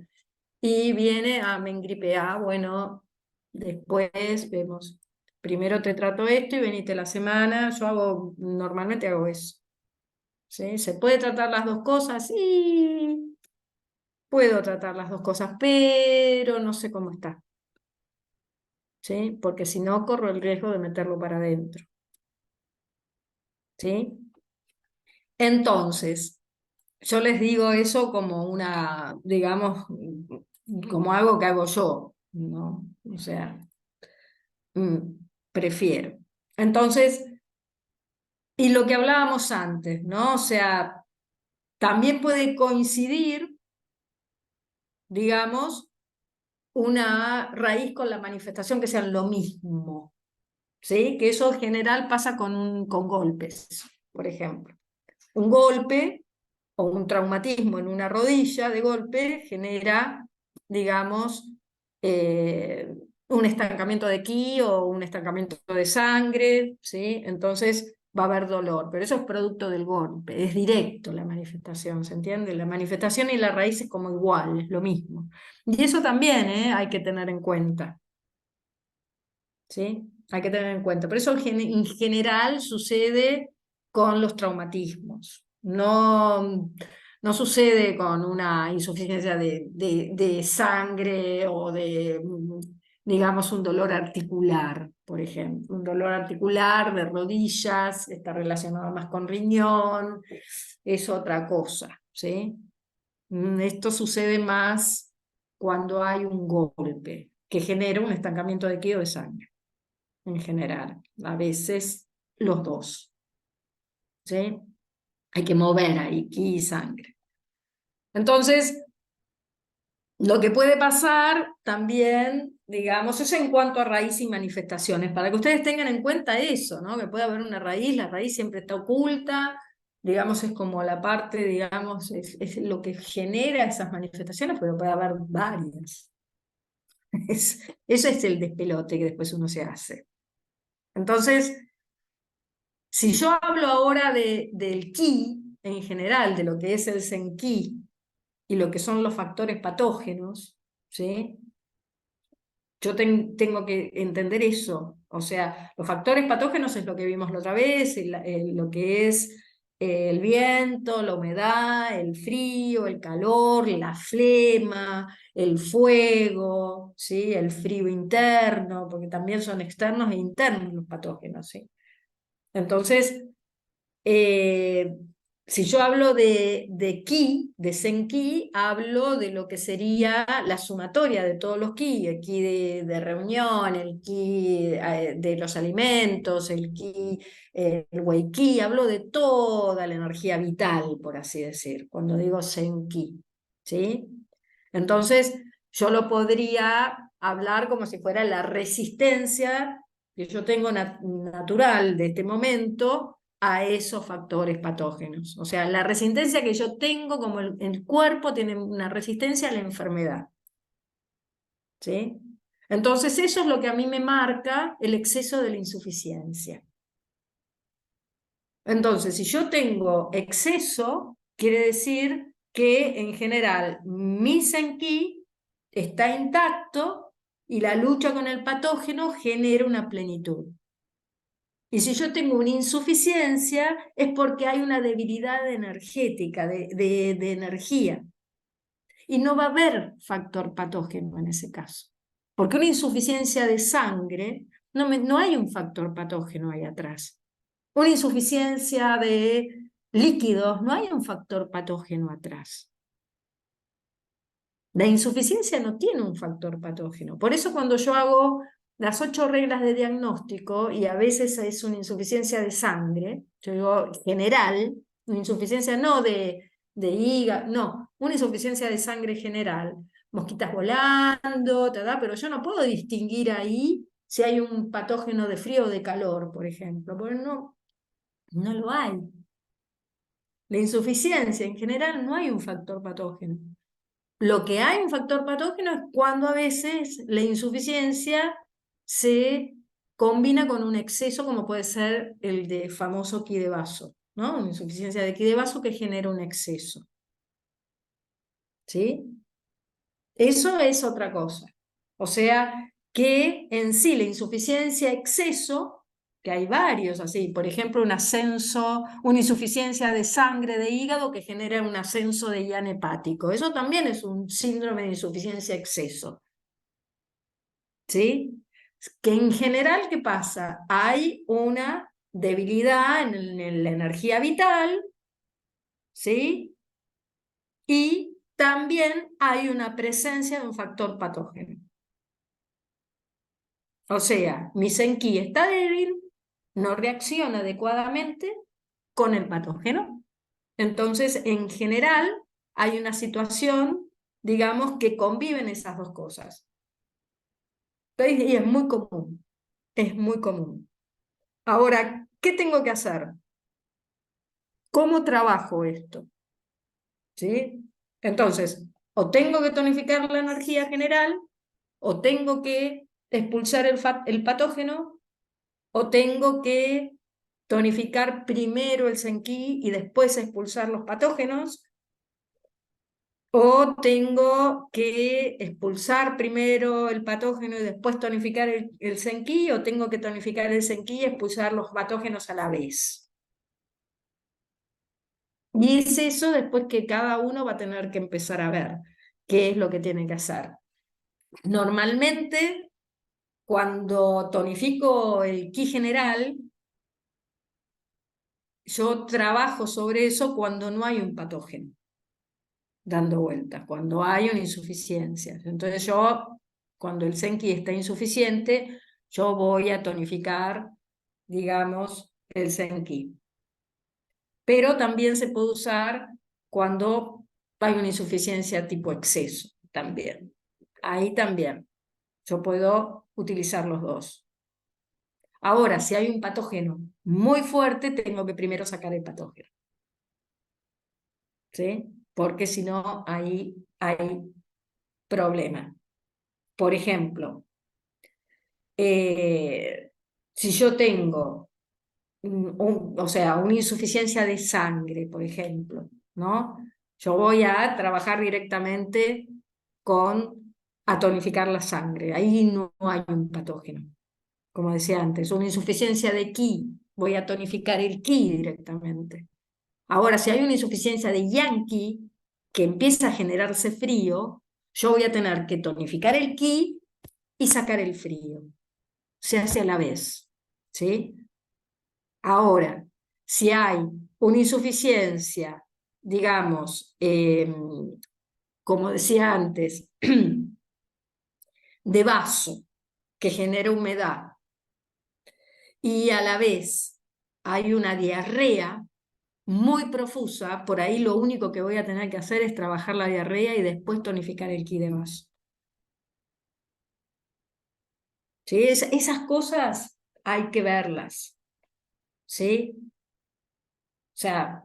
y viene me engripe, bueno, después vemos, primero te trato esto y venite la semana, normalmente hago eso, ¿sí? ¿Se puede tratar las dos cosas? Sí, puedo tratar las dos cosas, pero no sé cómo está, ¿sí? Porque si no, corro el riesgo de meterlo para adentro, ¿sí? Entonces, yo les digo eso como una, digamos, como algo que hago yo, ¿no? O sea, prefiero. Entonces, y lo que hablábamos antes, ¿no? O sea, también puede coincidir, digamos, una raíz con la manifestación que sean lo mismo, ¿sí? Que eso en general pasa con golpes, por ejemplo. Un golpe o un traumatismo en una rodilla de golpe genera, digamos, un estancamiento de ki o un estancamiento de sangre, ¿sí? Entonces va a haber dolor, pero eso es producto del golpe, es directo la manifestación, ¿se entiende? La manifestación y la raíz es como igual, es lo mismo. Y eso también, hay que tener en cuenta, ¿sí? Hay que tener en cuenta. Pero eso en general sucede con los traumatismos. No sucede con una insuficiencia de sangre o digamos, un dolor articular, por ejemplo. Un dolor articular de rodillas está relacionado más con riñón, es otra cosa, ¿sí? Esto sucede más cuando hay un golpe que genera un estancamiento de ki o de sangre, en general. A veces los dos, ¿sí? Hay que mover ahí ki y sangre. Entonces, lo que puede pasar también, digamos, es en cuanto a raíz y manifestaciones, para que ustedes tengan en cuenta eso, ¿no? Que puede haber una raíz, la raíz siempre está oculta, digamos, es como la parte, digamos, es lo que genera esas manifestaciones, pero puede haber varias. Eso es el despelote que después uno se hace. Entonces, si yo hablo ahora del ki, en general, de lo que es el senki y lo que son los factores patógenos, ¿sí? Yo tengo que entender eso. O sea, los factores patógenos es lo que vimos la otra vez, lo que es el viento, la humedad, el frío, el calor, la flema, el fuego, ¿sí? El frío interno, porque también son externos e internos los patógenos, ¿sí? Entonces, Si yo hablo de ki, de Zen-ki, hablo de lo que sería la sumatoria de todos los ki, el ki de reunión, el ki de los alimentos, el ki, el wei-ki, hablo de toda la energía vital, por así decir, cuando digo Zen-ki, ¿sí? Entonces, yo lo podría hablar como si fuera la resistencia que yo tengo natural de este momento a esos factores patógenos. O sea, la resistencia que yo tengo, como el cuerpo tiene una resistencia a la enfermedad. ¿Sí? Entonces, eso es lo que a mí me marca el exceso de la insuficiencia. Entonces, si yo tengo exceso, quiere decir que en general mi Zen-ki está intacto y la lucha con el patógeno genera una plenitud. Y si yo tengo una insuficiencia es porque hay una debilidad energética, de energía. Y no va a haber factor patógeno en ese caso. Porque una insuficiencia de sangre, no hay un factor patógeno ahí atrás. Una insuficiencia de líquidos, no hay un factor patógeno atrás. La insuficiencia no tiene un factor patógeno. Por eso cuando yo hago las 8 reglas de diagnóstico, y a veces es una insuficiencia de sangre, yo digo general, una insuficiencia no de hígado, no, una insuficiencia de sangre general, mosquitas volando, pero yo no puedo distinguir ahí si hay un patógeno de frío o de calor, por ejemplo, porque no lo hay. La insuficiencia en general no hay un factor patógeno. Lo que hay un factor patógeno es cuando a veces la insuficiencia se combina con un exceso, como puede ser el de famoso ki de vaso, ¿no? Una insuficiencia de ki de vaso que genera un exceso. ¿Sí? Eso es otra cosa. O sea, que en sí la insuficiencia exceso, que hay varios así, por ejemplo, un ascenso, una insuficiencia de sangre de hígado que genera un ascenso de yan hepático. Eso también es un síndrome de insuficiencia exceso. ¿Sí? Que en general, ¿qué pasa? Hay una debilidad en la energía vital, ¿sí? Y también hay una presencia de un factor patógeno. O sea, mi Zen-ki está débil, no reacciona adecuadamente con el patógeno. Entonces, en general, hay una situación, digamos, que conviven esas dos cosas. Y es muy común, es muy común. Ahora, ¿qué tengo que hacer? ¿Cómo trabajo esto? ¿Sí? Entonces, o tengo que tonificar la energía general, o tengo que expulsar el patógeno, o tengo que tonificar primero el Zen-ki y después expulsar los patógenos, o tengo que expulsar primero el patógeno y después tonificar el Zen-ki, o tengo que tonificar el Zen-ki y expulsar los patógenos a la vez. Y es eso después que cada uno va a tener que empezar a ver qué es lo que tiene que hacer. Normalmente, cuando tonifico el ki general, yo trabajo sobre eso cuando no hay un patógeno dando vueltas, cuando hay una insuficiencia. Entonces yo, cuando el Zen-ki está insuficiente, yo voy a tonificar, digamos, el Zen-ki. Pero también se puede usar cuando hay una insuficiencia tipo exceso, también. Ahí también. Yo puedo utilizar los dos. Ahora, si hay un patógeno muy fuerte, tengo que primero sacar el patógeno. ¿Sí? Porque si no, ahí hay problema. Por ejemplo, si yo tengo o sea, una insuficiencia de sangre, por ejemplo, ¿no? Yo voy a trabajar directamente a tonificar la sangre. Ahí no hay un patógeno. Como decía antes, una insuficiencia de ki, voy a tonificar el ki directamente. Ahora, si hay una insuficiencia de yang-ki, que empieza a generarse frío, yo voy a tener que tonificar el ki y sacar el frío. Se hace a la vez, ¿sí? Ahora, si hay una insuficiencia, digamos, como decía antes, de vaso que genera humedad y a la vez hay una diarrea muy profusa, por ahí lo único que voy a tener que hacer es trabajar la diarrea y después tonificar el ki de vaso. ¿Sí? Esas cosas hay que verlas. ¿Sí? O sea,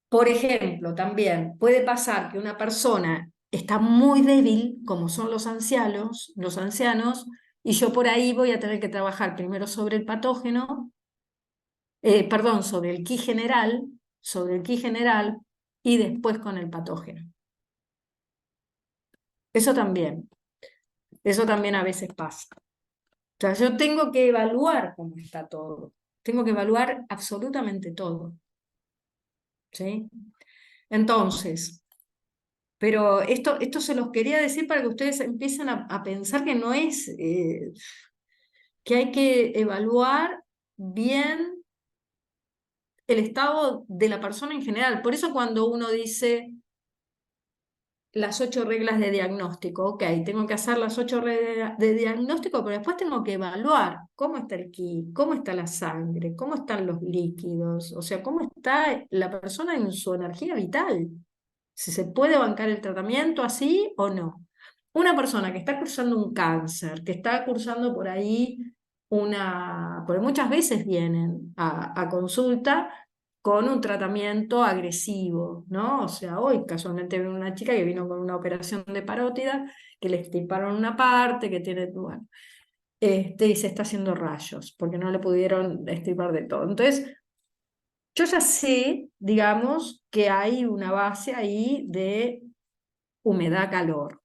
por ejemplo, también puede pasar que una persona está muy débil, como son los ancianos, y yo por ahí voy a tener que trabajar primero sobre el patógeno, perdón, sobre el ki general, y después con el patógeno. Eso también a veces pasa. O sea, yo tengo que evaluar cómo está todo. Tengo que evaluar absolutamente todo. ¿Sí? Entonces, pero esto se los quería decir para que ustedes empiecen a pensar que no es, que hay que evaluar bien el estado de la persona en general. Por eso cuando uno dice las 8 reglas de diagnóstico, ok, tengo que hacer las 8 reglas de diagnóstico, pero después tengo que evaluar cómo está el ki, cómo está la sangre, cómo están los líquidos, o sea, cómo está la persona en su energía vital. Si se puede bancar el tratamiento así o no. Una persona que está cursando un cáncer, que está cursando por ahí porque muchas veces vienen a consulta con un tratamiento agresivo, ¿no? O sea, hoy casualmente vino una chica que vino con una operación de parótida, que le extirparon una parte, que tiene, bueno, y se está haciendo rayos, porque no le pudieron extirpar de todo. Entonces, yo ya sé, digamos, que hay una base ahí de humedad-calor.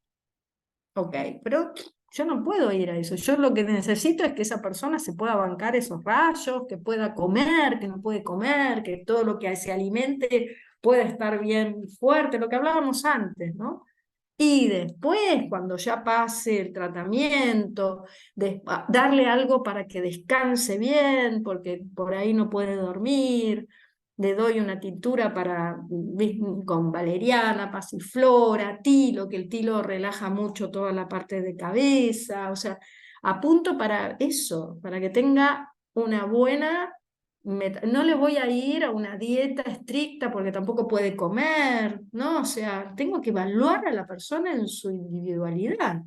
Ok, pero yo no puedo ir a eso. Yo lo que necesito es que esa persona se pueda bancar esos rayos, que pueda comer, que no puede comer, que todo lo que se alimente pueda estar bien fuerte, lo que hablábamos antes, ¿no? Y después, cuando ya pase el tratamiento, darle algo para que descanse bien, porque por ahí no puede dormir. Le doy una tintura con valeriana, pasiflora, tilo, que el tilo relaja mucho toda la parte de cabeza. O sea, apunto para eso, para que tenga una buena. No le voy a ir a una dieta estricta porque tampoco puede comer, ¿no? O sea, tengo que evaluar a la persona en su individualidad,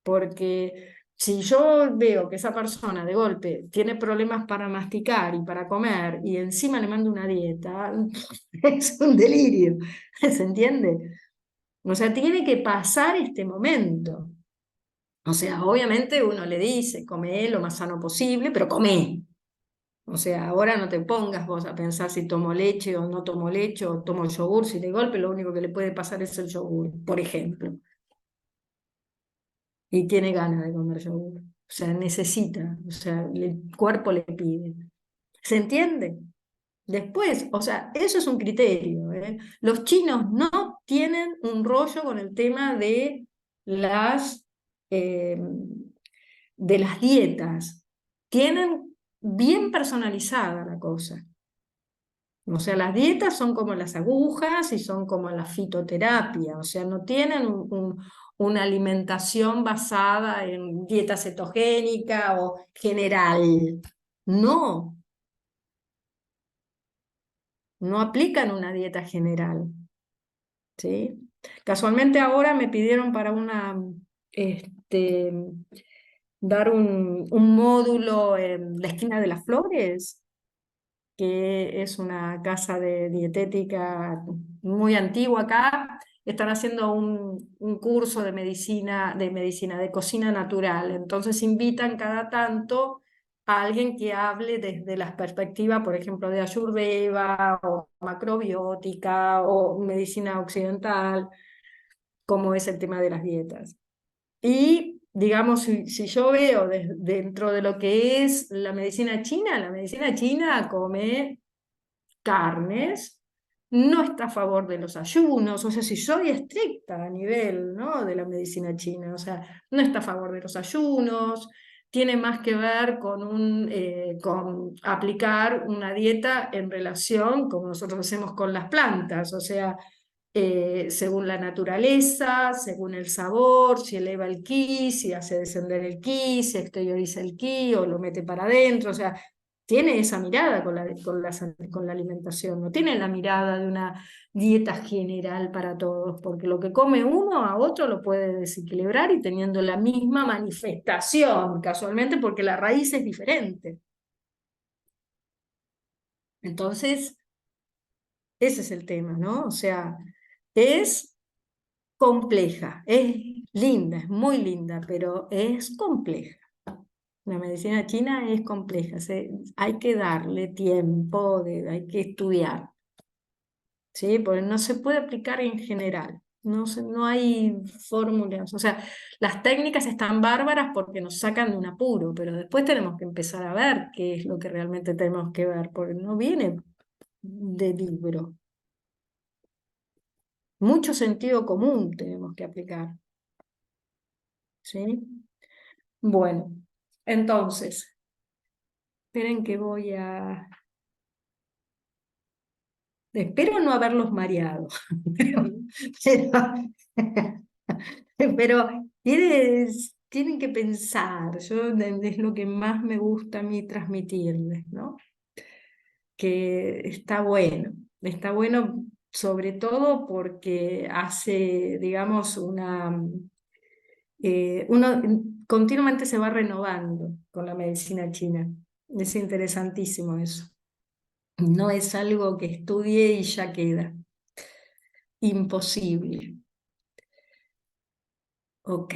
porque si yo veo que esa persona de golpe tiene problemas para masticar y para comer y encima le mando una dieta, es un delirio, ¿se entiende? O sea, tiene que pasar este momento. O sea, obviamente uno le dice, come lo más sano posible, pero come. O sea, ahora no te pongas vos a pensar si tomo leche o no tomo leche o tomo yogur, si de golpe lo único que le puede pasar es el yogur, por ejemplo. Y tiene ganas de comer yogur. O sea, necesita, o sea, el cuerpo le pide. ¿Se entiende? Después, o sea, eso es un criterio, ¿eh? Los chinos no tienen un rollo con el tema eh, de las dietas. Tienen bien personalizada la cosa. O sea, las dietas son como las agujas y son como la fitoterapia, o sea, no tienen una alimentación basada en dieta cetogénica o general. No, no aplican una dieta general. ¿Sí? Casualmente ahora me pidieron para dar un módulo en la esquina de las flores, que es una casa de dietética muy antigua acá. Están haciendo un curso de cocina natural. Entonces invitan cada tanto a alguien que hable desde las perspectivas, por ejemplo, de Ayurveda o macrobiótica o medicina occidental, como es el tema de las dietas. Y, digamos, si yo veo dentro de lo que es la medicina china come carnes, no está a favor de los ayunos, o sea, si soy estricta a nivel, ¿no?, de la medicina china, o sea, no está a favor de los ayunos, tiene más que ver con aplicar una dieta en relación, como nosotros hacemos con las plantas, o sea, según la naturaleza, según el sabor, si eleva el ki, si hace descender el ki, si exterioriza el ki o lo mete para adentro, o sea, tiene esa mirada con la alimentación, no tiene la mirada de una dieta general para todos, porque lo que come uno a otro lo puede desequilibrar y teniendo la misma manifestación, casualmente, porque la raíz es diferente. Entonces, ese es el tema, ¿no? O sea, es compleja, es linda, es muy linda, pero es compleja. La medicina china es compleja, hay que darle tiempo, hay que estudiar, ¿sí? Porque no se puede aplicar en general, no hay fórmulas, o sea, las técnicas están bárbaras porque nos sacan de un apuro, pero después tenemos que empezar a ver qué es lo que realmente tenemos que ver, porque no viene de libro. Mucho sentido común tenemos que aplicar, ¿sí? Bueno, entonces, esperen que voy a... Espero no haberlos mareado, pero tienen que pensar, es lo que más me gusta a mí transmitirles, ¿no? Que está bueno sobre todo porque hace, digamos, uno continuamente se va renovando con la medicina china. Es interesantísimo eso. No es algo que estudie y ya queda. Imposible. Ok.